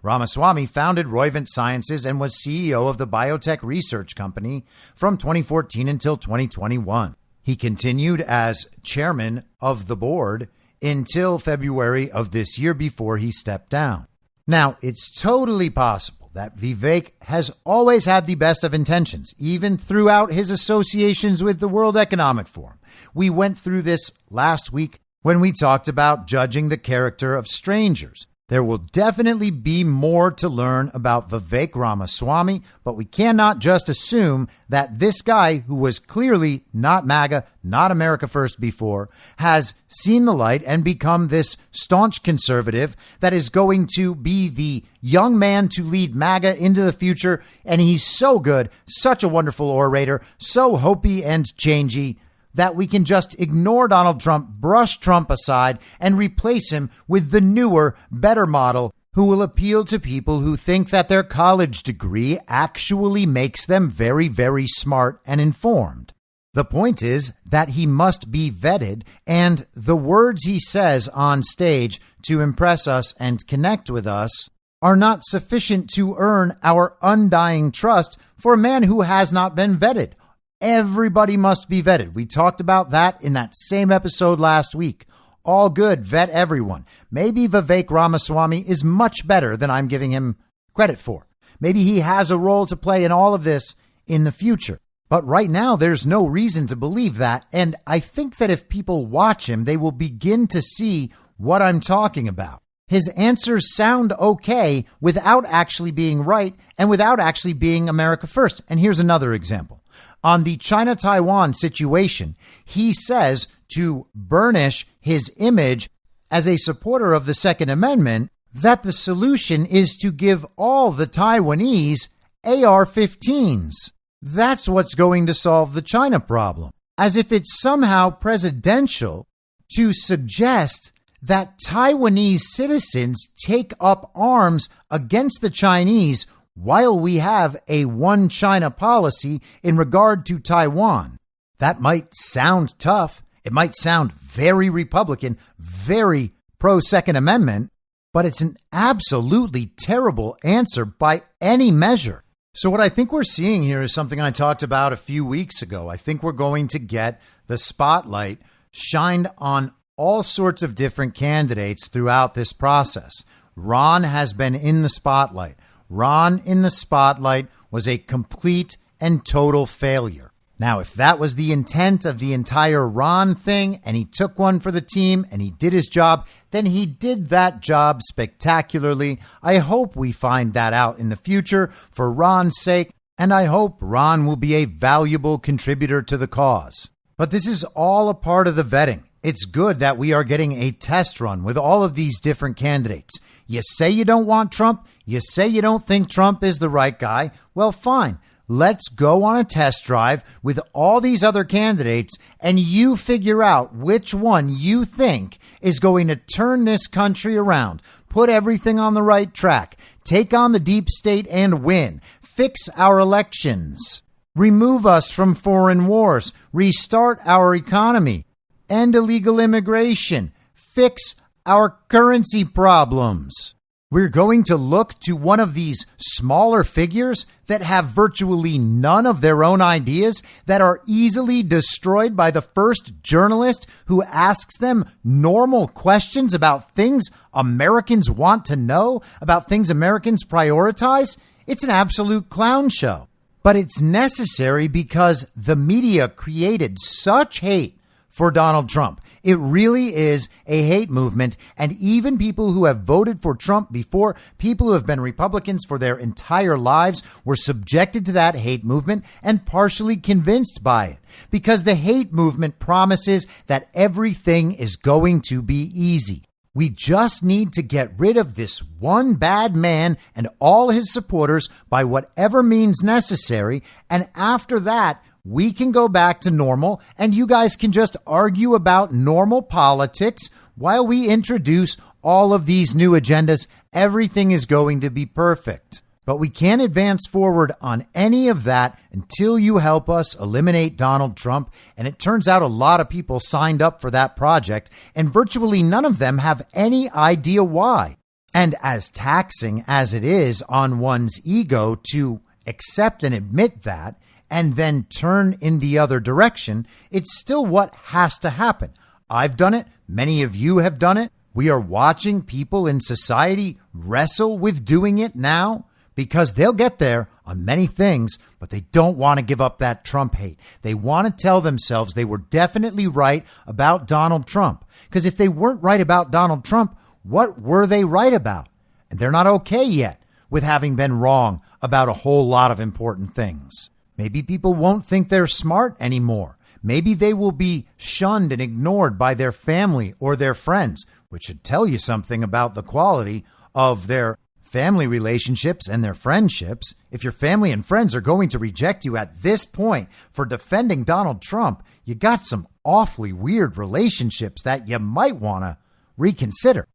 Ramaswamy founded Roivant Sciences and was CEO of the biotech research company from 2014 until 2021. He continued as chairman of the board until February of this year before he stepped down. Now, it's totally possible that Vivek has always had the best of intentions, even throughout his associations with the World Economic Forum. We went through this last week when we talked about judging the character of strangers. There will definitely be more to learn about Vivek Ramaswamy, but we cannot just assume that this guy, who was clearly not MAGA, not America First before, has seen the light and become this staunch conservative that is going to be the young man to lead MAGA into the future. And he's so good, such a wonderful orator, so hopey and changey, that we can just ignore Donald Trump, brush Trump aside, and replace him with the newer, better model who will appeal to people who think that their college degree actually makes them very, very smart and informed. The point is that he must be vetted, and the words he says on stage to impress us and connect with us are not sufficient to earn our undying trust for a man who has not been vetted. Everybody must be vetted. We talked about that in that same episode last week. All good, vet everyone. Maybe Vivek Ramaswamy is much better than I'm giving him credit for. Maybe he has a role to play in all of this in the future. But right now, there's no reason to believe that. And I think that if people watch him, they will begin to see what I'm talking about. His answers sound okay without actually being right and without actually being America First. And here's another example. On the China-Taiwan situation, he says to burnish his image as a supporter of the Second Amendment that the solution is to give all the Taiwanese AR-15s. That's what's going to solve the China problem. As if it's somehow presidential to suggest that Taiwanese citizens take up arms against the Chinese while we have a one China policy in regard to Taiwan. That might sound tough. It might sound very Republican, very pro-Second Amendment, but it's an absolutely terrible answer by any measure. So what I think we're seeing here is something I talked about a few weeks ago. I think we're going to get the spotlight shined on all sorts of different candidates throughout this process. Ron has been in the spotlight. Ron in the spotlight was a complete and total failure. Now, if that was the intent of the entire Ron thing and he took one for the team and he did his job, then he did that job spectacularly. I hope we find that out in the future for Ron's sake, and I hope Ron will be a valuable contributor to the cause. But this is all a part of the vetting. It's good that we are getting a test run with all of these different candidates. You say you don't want Trump. You say you don't think Trump is the right guy. Well, fine. Let's go on a test drive with all these other candidates, and you figure out which one you think is going to turn this country around, put everything on the right track, take on the deep state and win, fix our elections, remove us from foreign wars, restart our economy, end illegal immigration, fix our currency problems. We're going to look to one of these smaller figures that have virtually none of their own ideas, that are easily destroyed by the first journalist who asks them normal questions about things Americans want to know, about things Americans prioritize. It's an absolute clown show. But it's necessary because the media created such hate for Donald Trump. It really is a hate movement. And even people who have voted for Trump before, people who have been Republicans for their entire lives, were subjected to that hate movement and partially convinced by it, because the hate movement promises that everything is going to be easy. We just need to get rid of this one bad man and all his supporters by whatever means necessary. And after that, we can go back to normal, and you guys can just argue about normal politics while we introduce all of these new agendas. Everything is going to be perfect. But we can't advance forward on any of that until you help us eliminate Donald Trump. And it turns out a lot of people signed up for that project, and virtually none of them have any idea why. And as taxing as it is on one's ego to accept and admit that, and then turn in the other direction, it's still what has to happen. I've done it. Many of you have done it. We are watching people in society wrestle with doing it now because they'll get there on many things, but they don't want to give up that Trump hate. They want to tell themselves they were definitely right about Donald Trump. Because if they weren't right about Donald Trump, what were they right about? And they're not okay yet with having been wrong about a whole lot of important things. Maybe people won't think they're smart anymore. Maybe they will be shunned and ignored by their family or their friends, which should tell you something about the quality of their family relationships and their friendships. If your family and friends are going to reject you at this point for defending Donald Trump, you got some awfully weird relationships that you might want to reconsider.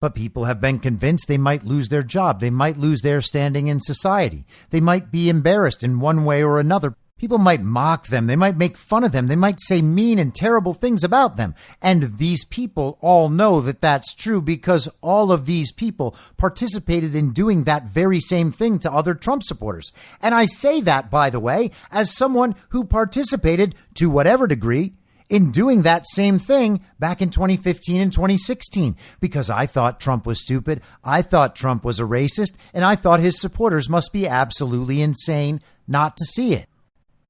But people have been convinced they might lose their job. They might lose their standing in society. They might be embarrassed in one way or another. People might mock them. They might make fun of them. They might say mean and terrible things about them. And these people all know that that's true because all of these people participated in doing that very same thing to other Trump supporters. And I say that, by the way, as someone who participated to whatever degree in doing that same thing back in 2015 and 2016, because I thought Trump was stupid. I thought Trump was a racist, and I thought his supporters must be absolutely insane not to see it.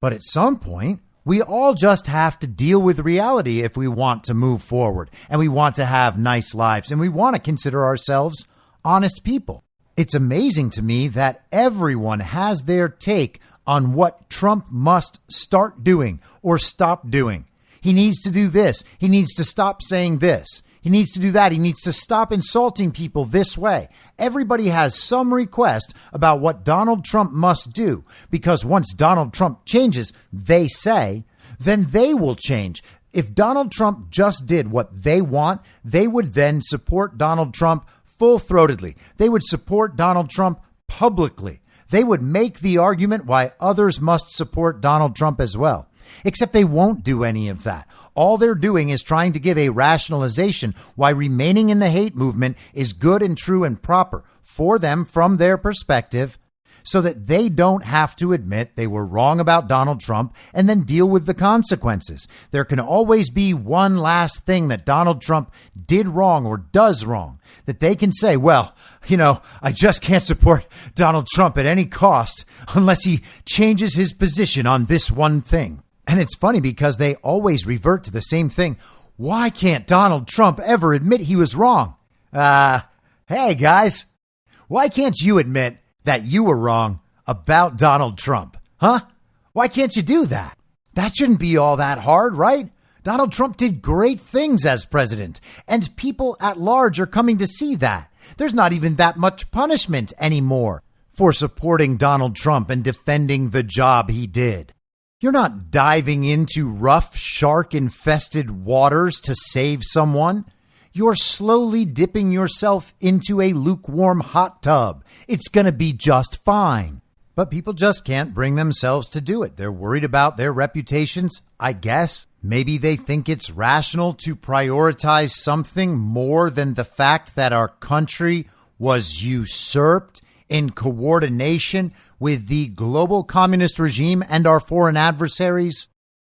But at some point, we all just have to deal with reality if we want to move forward and we want to have nice lives and we want to consider ourselves honest people. It's amazing to me that everyone has their take on what Trump must start doing or stop doing. He needs to do this. He needs to stop saying this. He needs to do that. He needs to stop insulting people this way. Everybody has some request about what Donald Trump must do, because once Donald Trump changes, they say, then they will change. If Donald Trump just did what they want, they would then support Donald Trump full-throatedly. They would support Donald Trump publicly. They would make the argument why others must support Donald Trump as well. Except they won't do any of that. All they're doing is trying to give a rationalization why remaining in the hate movement is good and true and proper for them from their perspective, so that they don't have to admit they were wrong about Donald Trump and then deal with the consequences. There can always be one last thing that Donald Trump did wrong or does wrong that they can say, well, I just can't support Donald Trump at any cost unless he changes his position on this one thing. And it's funny because they always revert to the same thing. Why can't Donald Trump ever admit he was wrong? Hey, guys, why can't you admit that you were wrong about Donald Trump? Huh? Why can't you do that? That shouldn't be all that hard, right? Donald Trump did great things as president, and people at large are coming to see that. There's not even that much punishment anymore for supporting Donald Trump and defending the job he did. You're not diving into rough, shark-infested waters to save someone. You're slowly dipping yourself into a lukewarm hot tub. It's going to be just fine. But people just can't bring themselves to do it. They're worried about their reputations, I guess. Maybe they think it's rational to prioritize something more than the fact that our country was usurped in coordination with the global communist regime and our foreign adversaries.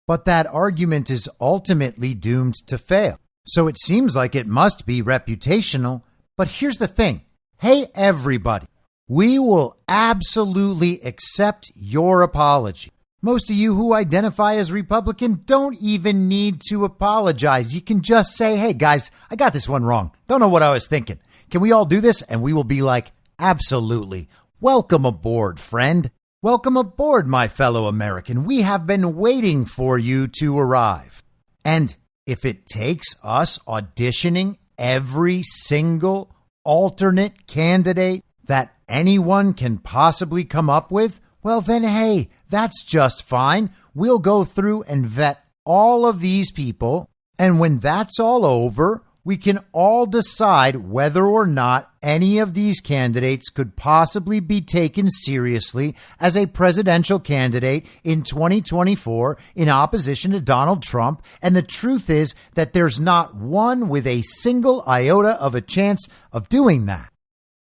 But that argument is ultimately doomed to fail. So it seems like it must be reputational. But here's the thing. Hey, everybody, we will absolutely accept your apology. Most of you who identify as Republican don't even need to apologize. You can just say, hey, guys, I got this one wrong. Don't know what I was thinking. Can we all do this? And we will be like, absolutely. Welcome aboard, friend. Welcome aboard, my fellow American. We have been waiting for you to arrive. And if it takes us auditioning every single alternate candidate that anyone can possibly come up with, well, then, hey, that's just fine. We'll go through and vet all of these people. And when that's all over, we can all decide whether or not any of these candidates could possibly be taken seriously as a presidential candidate in 2024 in opposition to Donald Trump. And the truth is that there's not one with a single iota of a chance of doing that.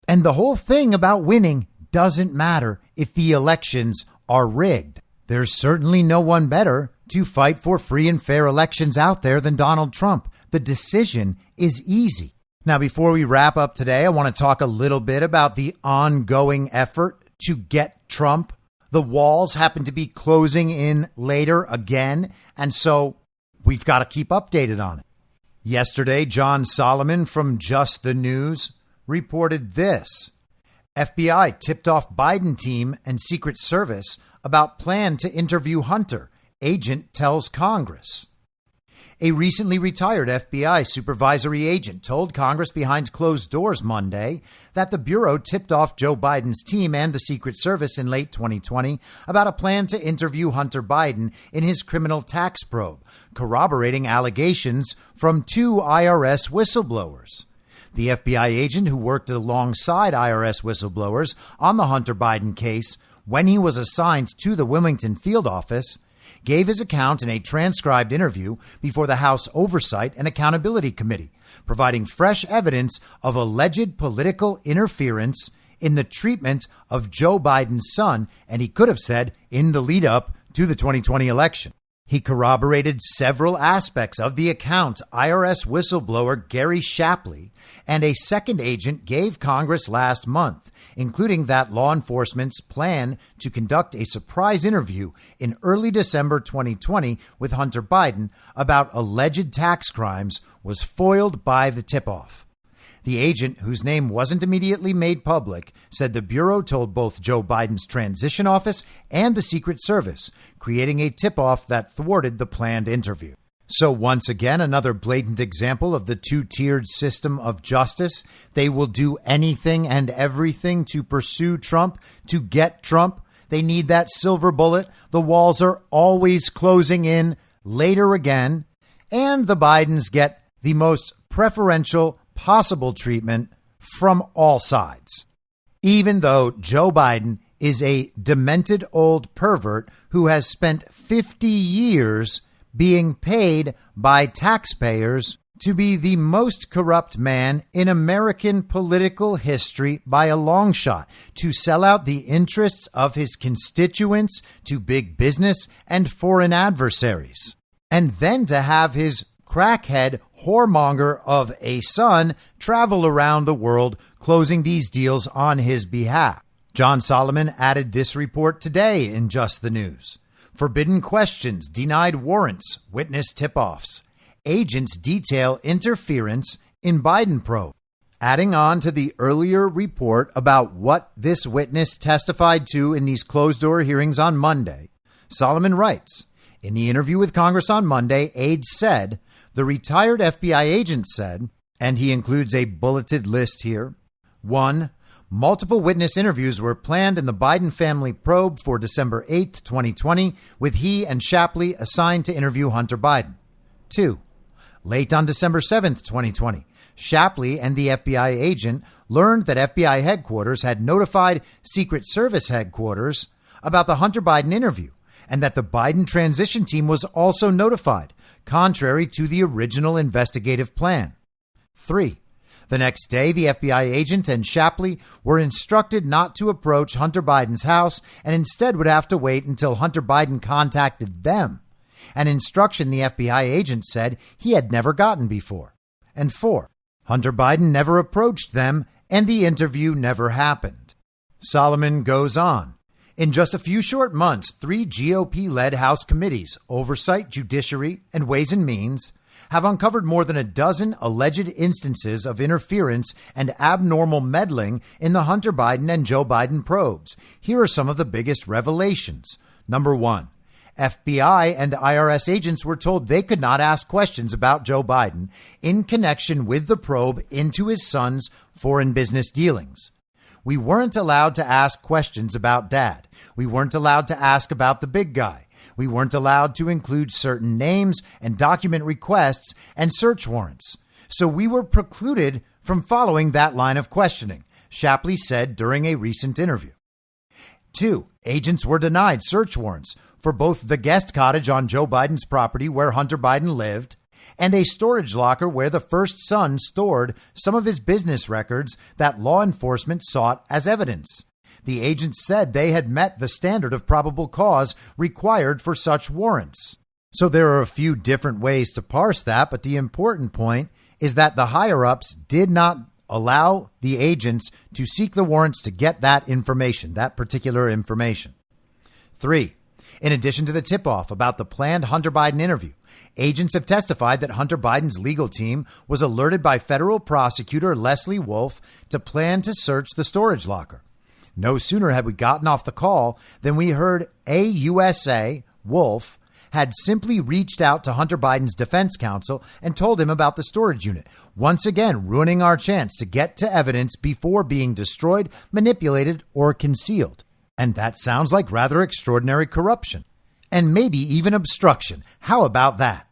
And the whole thing about winning doesn't matter if the elections are rigged. There's certainly no one better to fight for free and fair elections out there than Donald Trump. The decision is easy. Now, before we wrap up today, I want to talk a little bit about the ongoing effort to get Trump. The walls happen to be closing in later again, and so we've got to keep updated on it. Yesterday, John Solomon from Just the News reported this. FBI tipped off Biden team and Secret Service about plan to interview Hunter. Agent tells Congress. A recently retired FBI supervisory agent told Congress behind closed doors Monday that the Bureau tipped off Joe Biden's team and the Secret Service in late 2020 about a plan to interview Hunter Biden in his criminal tax probe, corroborating allegations from two IRS whistleblowers. The FBI agent who worked alongside IRS whistleblowers on the Hunter Biden case when he was assigned to the Wilmington field office gave his account in a transcribed interview before the House Oversight and Accountability Committee, providing fresh evidence of alleged political interference in the treatment of Joe Biden's son, and he could have said in the lead up to the 2020 election. He corroborated several aspects of the account IRS whistleblower Gary Shapley and a second agent gave Congress last month, including that law enforcement's plan to conduct a surprise interview in early December 2020 with Hunter Biden about alleged tax crimes was foiled by the tip-off. The agent, whose name wasn't immediately made public, said the Bureau told both Joe Biden's transition office and the Secret Service, creating a tip-off that thwarted the planned interview. So once again, another blatant example of the two-tiered system of justice. They will do anything and everything to pursue Trump, to get Trump. They need that silver bullet. The walls are always closing in later again. And the Bidens get the most preferential possible treatment from all sides. Even though Joe Biden is a demented old pervert who has spent 50 years being paid by taxpayers to be the most corrupt man in American political history by a long shot, to sell out the interests of his constituents to big business and foreign adversaries, and then to have his crackhead whoremonger of a son travel around the world closing these deals on his behalf. John Solomon added this report today in Just the News. Forbidden questions, denied warrants, witness tip-offs. Agents detail interference in Biden probe. Adding on to the earlier report about what this witness testified to in these closed-door hearings on Monday, Solomon writes, in the interview with Congress on Monday, aides said, the retired FBI agent said, and he includes a bulleted list here, 1. Multiple witness interviews were planned in the Biden family probe for December 8th, 2020, with he and Shapley assigned to interview Hunter Biden. 2. Late on December 7th, 2020, Shapley and the FBI agent learned that FBI headquarters had notified Secret Service headquarters about the Hunter Biden interview and that the Biden transition team was also notified, contrary to the original investigative plan. 3. The next day, the FBI agent and Shapley were instructed not to approach Hunter Biden's house and instead would have to wait until Hunter Biden contacted them, an instruction the FBI agent said he had never gotten before. And 4. Hunter Biden never approached them and the interview never happened. Solomon goes on. In just a few short months, 3 GOP-led House committees, Oversight, Judiciary, and Ways and Means, have uncovered more than a dozen alleged instances of interference and abnormal meddling in the Hunter Biden and Joe Biden probes. Here are some of the biggest revelations. Number 1, FBI and IRS agents were told they could not ask questions about Joe Biden in connection with the probe into his son's foreign business dealings. We weren't allowed to ask questions about Dad. We weren't allowed to ask about the big guy. We weren't allowed to include certain names and document requests and search warrants. So we were precluded from following that line of questioning, Shapley said during a recent interview. 2, agents were denied search warrants for both the guest cottage on Joe Biden's property where Hunter Biden lived and a storage locker where the first son stored some of his business records that law enforcement sought as evidence. The agents said they had met the standard of probable cause required for such warrants. So there are a few different ways to parse that, but the important point is that the higher-ups did not allow the agents to seek the warrants to get that information, that particular information. 3. In addition to the tip-off about the planned Hunter Biden interview, agents have testified that Hunter Biden's legal team was alerted by federal prosecutor Leslie Wolf to plan to search the storage locker. No sooner had we gotten off the call than we heard AUSA Wolf had simply reached out to Hunter Biden's defense counsel and told him about the storage unit, once again ruining our chance to get to evidence before being destroyed, manipulated, or concealed. And that sounds like rather extraordinary corruption. And maybe even obstruction. How about that?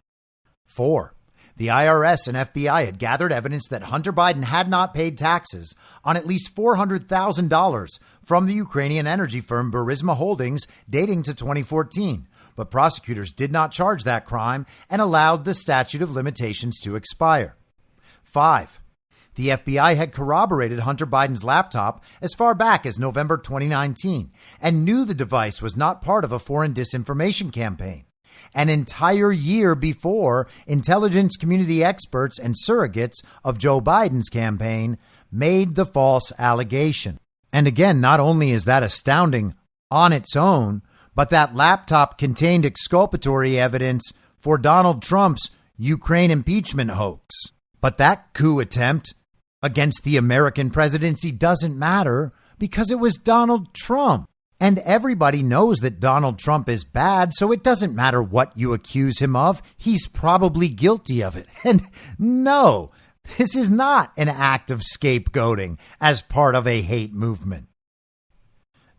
4. The IRS and FBI had gathered evidence that Hunter Biden had not paid taxes on at least $400,000 from the Ukrainian energy firm Burisma Holdings dating to 2014. But prosecutors did not charge that crime and allowed the statute of limitations to expire. 5. The FBI had corroborated Hunter Biden's laptop as far back as November 2019 and knew the device was not part of a foreign disinformation campaign. An entire year before intelligence community experts and surrogates of Joe Biden's campaign made the false allegation. And again, not only is that astounding on its own, but that laptop contained exculpatory evidence for Donald Trump's Ukraine impeachment hoax. But that coup attempt against the American presidency doesn't matter because it was Donald Trump. And everybody knows that Donald Trump is bad, so it doesn't matter what you accuse him of. He's probably guilty of it. And no, this is not an act of scapegoating as part of a hate movement.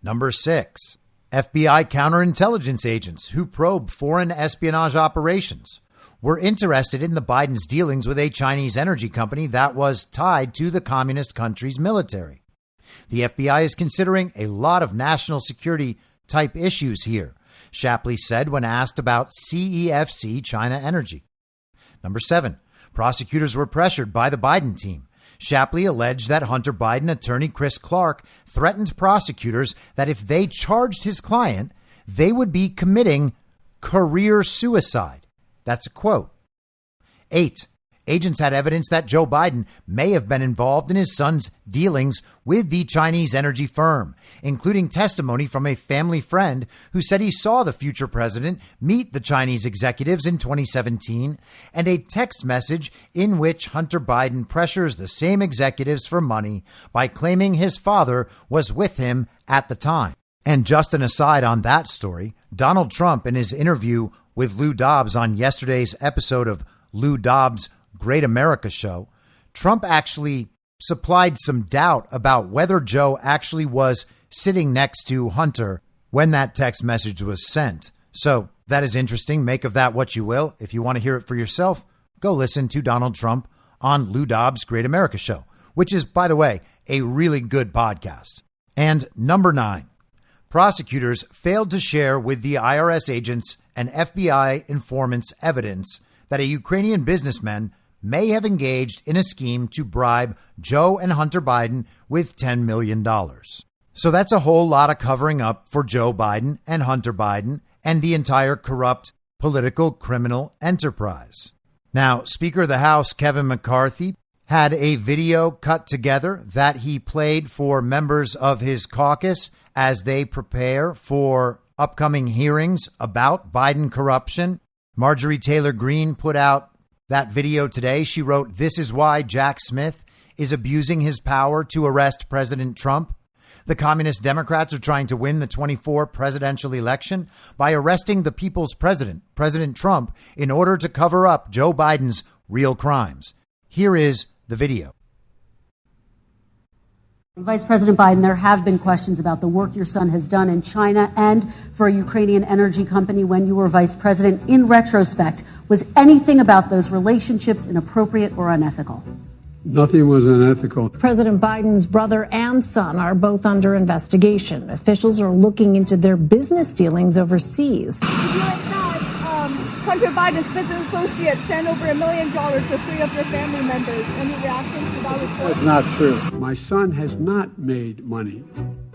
Number 6, FBI counterintelligence agents who probe foreign espionage operations were interested in the Biden's dealings with a Chinese energy company that was tied to the communist country's military. The FBI is considering a lot of national security type issues here, Shapley said when asked about CEFC China Energy. Number 7, prosecutors were pressured by the Biden team. Shapley alleged that Hunter Biden attorney Chris Clark threatened prosecutors that if they charged his client, they would be committing career suicide. That's a quote. 8. Agents had evidence that Joe Biden may have been involved in his son's dealings with the Chinese energy firm, including testimony from a family friend who said he saw the future president meet the Chinese executives in 2017, and a text message in which Hunter Biden pressures the same executives for money by claiming his father was with him at the time. And just an aside on that story, Donald Trump in his interview with Lou Dobbs on yesterday's episode of Lou Dobbs' Great America Show, Trump actually supplied some doubt about whether Joe actually was sitting next to Hunter when that text message was sent. So that is interesting. Make of that what you will. If you want to hear it for yourself, go listen to Donald Trump on Lou Dobbs' Great America Show, which is, by the way, a really good podcast. And number 9, prosecutors failed to share with the IRS agents and FBI informants evidence that a Ukrainian businessman may have engaged in a scheme to bribe Joe and Hunter Biden with $10 million. So that's a whole lot of covering up for Joe Biden and Hunter Biden and the entire corrupt political criminal enterprise. Now, Speaker of the House Kevin McCarthy had a video cut together that he played for members of his caucus as they prepare for upcoming hearings about Biden corruption. Marjorie Taylor Greene put out that video today. She wrote, "This is why Jack Smith is abusing his power to arrest President Trump. The communist Democrats are trying to win the 24 presidential election by arresting the people's president, President Trump, in order to cover up Joe Biden's real crimes." Here is the video. Vice President Biden, there have been questions about the work your son has done in China and for a Ukrainian energy company when you were vice president. In retrospect, was anything about those relationships inappropriate or unethical? Nothing was unethical. President Biden's brother and son are both under investigation. Officials are looking into their business dealings overseas. Hunter Biden's business associates sent over $1 million to 3 of their family members. Any reaction to that report? That's not true. My son has not made money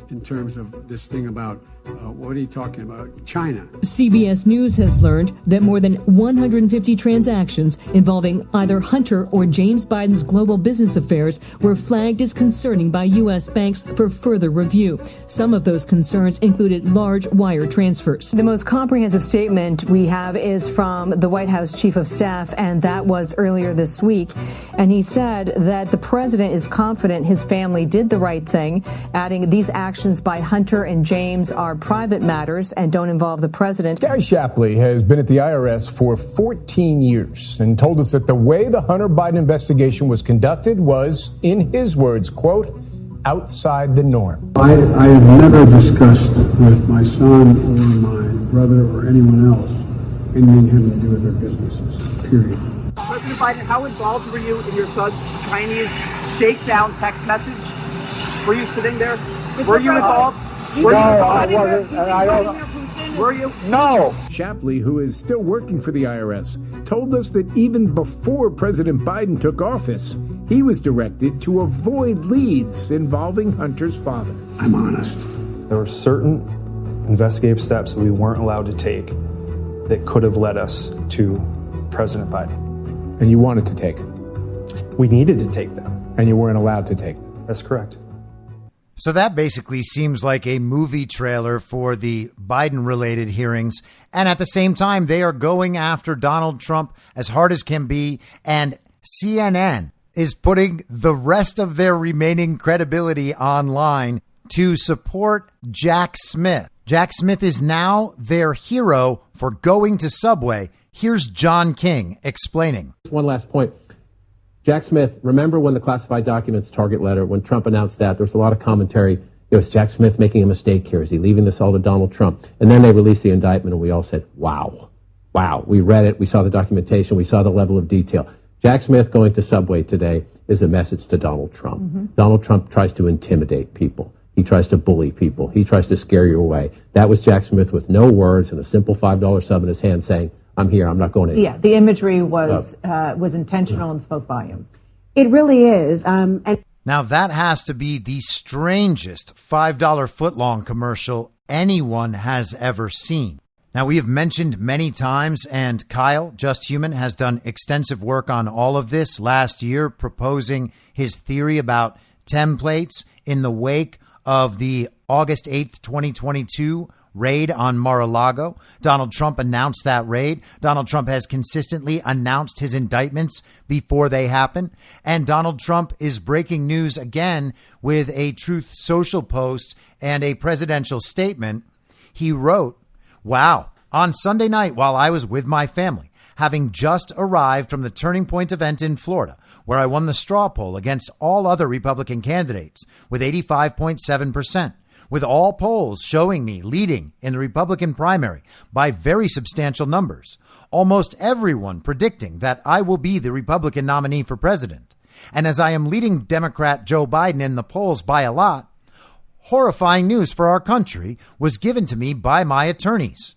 in terms of this thing about What are you talking about? China. CBS News has learned that more than 150 transactions involving either Hunter or James Biden's global business affairs were flagged as concerning by U.S. banks for further review. Some of those concerns included large wire transfers. The most comprehensive statement we have is from the White House Chief of Staff, and that was earlier this week. And he said that the president is confident his family did the right thing, adding these actions by Hunter and James are private matters and don't involve the president. Gary Shapley has been at the IRS for 14 years and told us that the way the Hunter Biden investigation was conducted was, in his words, quote, outside the norm. I have never discussed with my son or my brother or anyone else anything having to do with their businesses, period. President Biden, how involved were you in your son's Chinese shakedown text message? Were you sitting there? Were you involved? No, I wasn't, and I don't. Were you? No. Shapley, who is still working for the IRS, told us that even before President Biden took office, he was directed to avoid leads involving Hunter's father. I'm honest. There were certain investigative steps that we weren't allowed to take that could have led us to President Biden. And you wanted to take them? We needed to take them. And you weren't allowed to take them? That's correct. So that basically seems like a movie trailer for the Biden-related hearings. And at the same time, they are going after Donald Trump as hard as can be. And CNN is putting the rest of their remaining credibility online to support Jack Smith. Jack Smith is now their hero for going to Subway. Here's John King explaining. One last point. Jack Smith, remember when the classified documents target letter, when Trump announced that, there was a lot of commentary. It was Jack Smith making a mistake here. Is he leaving this all to Donald Trump? And then they released the indictment and we all said, wow, we read it. We saw the documentation. We saw the level of detail. Jack Smith going to Subway today is a message to Donald Trump. Mm-hmm. Donald Trump tries to intimidate people. He tries to bully people. He tries to scare you away. That was Jack Smith with no words and a simple $5 sub in his hand saying, I'm here. I'm not going anywhere. Yeah, the imagery was intentional and spoke volumes. It really is. And now that has to be the strangest $5 footlong commercial anyone has ever seen. Now, we have mentioned many times, and Kyle, Just Human, has done extensive work on all of this last year, proposing his theory about templates in the wake of the August 8th, 2022 raid on Mar-a-Lago. Donald Trump announced that raid. Donald Trump has consistently announced his indictments before they happen. And Donald Trump is breaking news again with a Truth Social post and a presidential statement. He wrote, wow, on Sunday night while I was with my family, having just arrived from the Turning Point event in Florida, where I won the straw poll against all other Republican candidates with 85.7%. With all polls showing me leading in the Republican primary by very substantial numbers, almost everyone predicting that I will be the Republican nominee for president. And as I am leading Democrat Joe Biden in the polls by a lot, horrifying news for our country was given to me by my attorneys.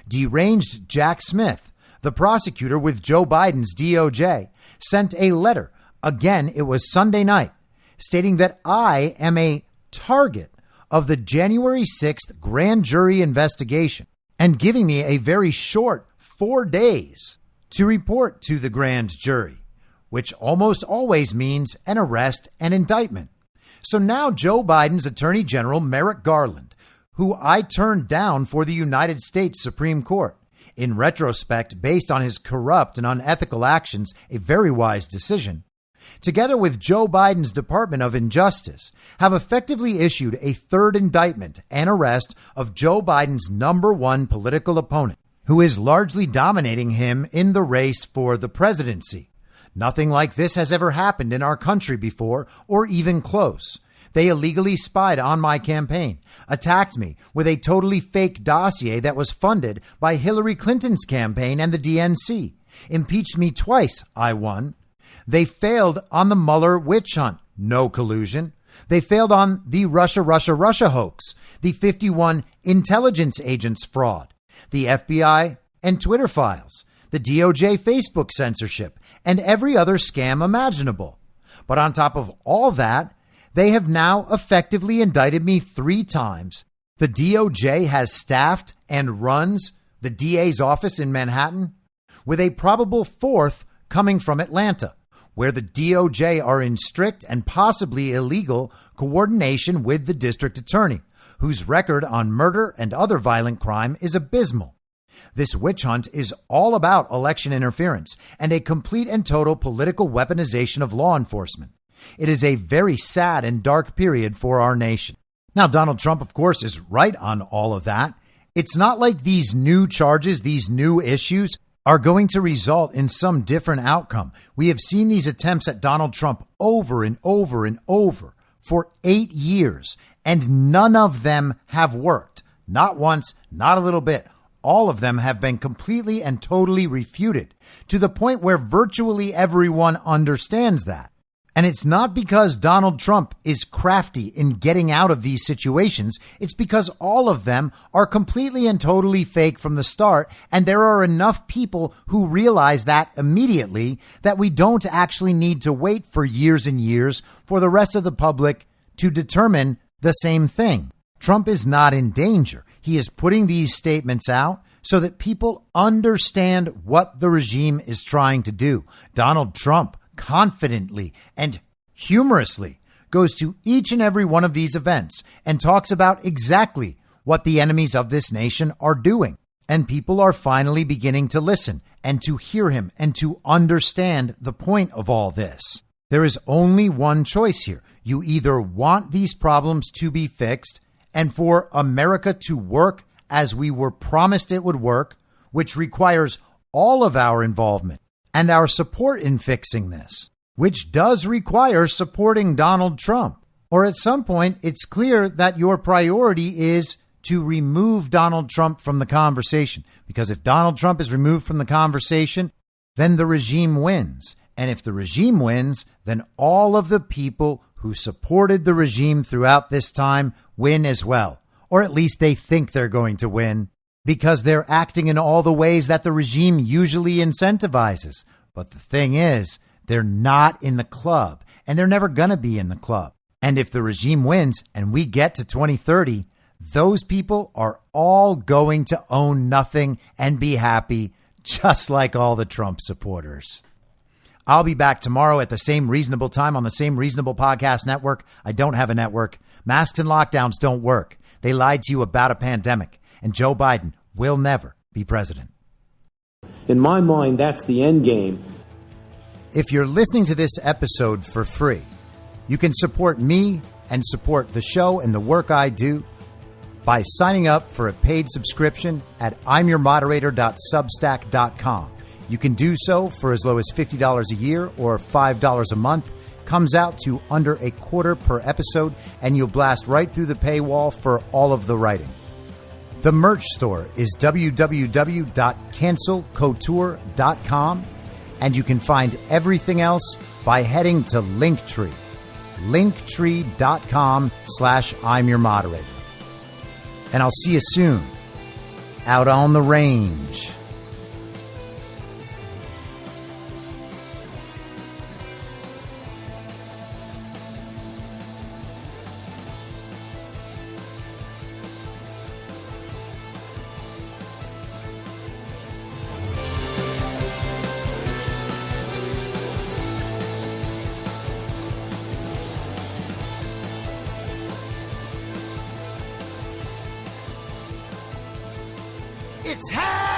Deranged Jack Smith, the prosecutor with Joe Biden's DOJ, sent a letter, again, it was Sunday night, stating that I am a target of the January 6th grand jury investigation and giving me a very short 4 days to report to the grand jury, which almost always means an arrest and indictment. So now Joe Biden's Attorney General Merrick Garland, who I turned down for the United States Supreme Court, in retrospect, based on his corrupt and unethical actions, a very wise decision, together with Joe Biden's Department of Injustice, have effectively issued a third indictment and arrest of Joe Biden's number one political opponent, who is largely dominating him in the race for the presidency. Nothing like this has ever happened in our country before, or even close. They illegally spied on my campaign, attacked me with a totally fake dossier that was funded by Hillary Clinton's campaign and the DNC, impeached me twice, I won. They failed on the Mueller witch hunt. No collusion. They failed on the Russia hoax, the 51 intelligence agents fraud, the FBI and Twitter files, the DOJ Facebook censorship, and every other scam imaginable. But on top of all that, they have now effectively indicted me 3 times The DOJ has staffed and runs the DA's office in Manhattan, with a probable fourth coming from Atlanta, where the DOJ are in strict and possibly illegal coordination with the district attorney, whose record on murder and other violent crime is abysmal. This witch hunt is all about election interference and a complete and total political weaponization of law enforcement. It is a very sad and dark period for our nation. Now, Donald Trump, of course, is right on all of that. It's not like these new charges, these new issues are going to result in some different outcome. We have seen these attempts at Donald Trump over and over and over for 8 years, and none of them have worked. Not once, not a little bit. All of them have been completely and totally refuted, to the point where virtually everyone understands that. And it's not because Donald Trump is crafty in getting out of these situations. It's because all of them are completely and totally fake from the start. And there are enough people who realize that immediately that we don't actually need to wait for years and years for the rest of the public to determine the same thing. Trump is not in danger. He is putting these statements out so that people understand what the regime is trying to do. Donald Trump confidently and humorously goes to each and every one of these events and talks about exactly what the enemies of this nation are doing. And people are finally beginning to listen and to hear him and to understand the point of all this. There is only one choice here. You either want these problems to be fixed and for America to work as we were promised it would work, which requires all of our involvement and our support in fixing this, which does require supporting Donald Trump. Or at some point, it's clear that your priority is to remove Donald Trump from the conversation. Because if Donald Trump is removed from the conversation, then the regime wins. And if the regime wins, then all of the people who supported the regime throughout this time win as well. Or at least they think they're going to win, because they're acting in all the ways that the regime usually incentivizes. But the thing is, they're not in the club, and they're never going to be in the club. And if the regime wins and we get to 2030, those people are all going to own nothing and be happy, just like all the Trump supporters. I'll be back tomorrow at the same reasonable time on the same reasonable podcast network. I don't have a network. Masks and lockdowns don't work. They lied to you about a pandemic. And Joe Biden will never be president. In my mind, that's the end game. If you're listening to this episode for free, you can support me and support the show and the work I do by signing up for a paid subscription at imyourmoderator.substack.com. You can do so for as low as $50 a year or $5 a month. Comes out to under $0.25 per episode, and you'll blast right through the paywall for all of the writing. The merch store is www.cancelcouture.com, and you can find everything else by heading to Linktree, linktree.com/imyourmoderator. And I'll see you soon out on the range. It's hell!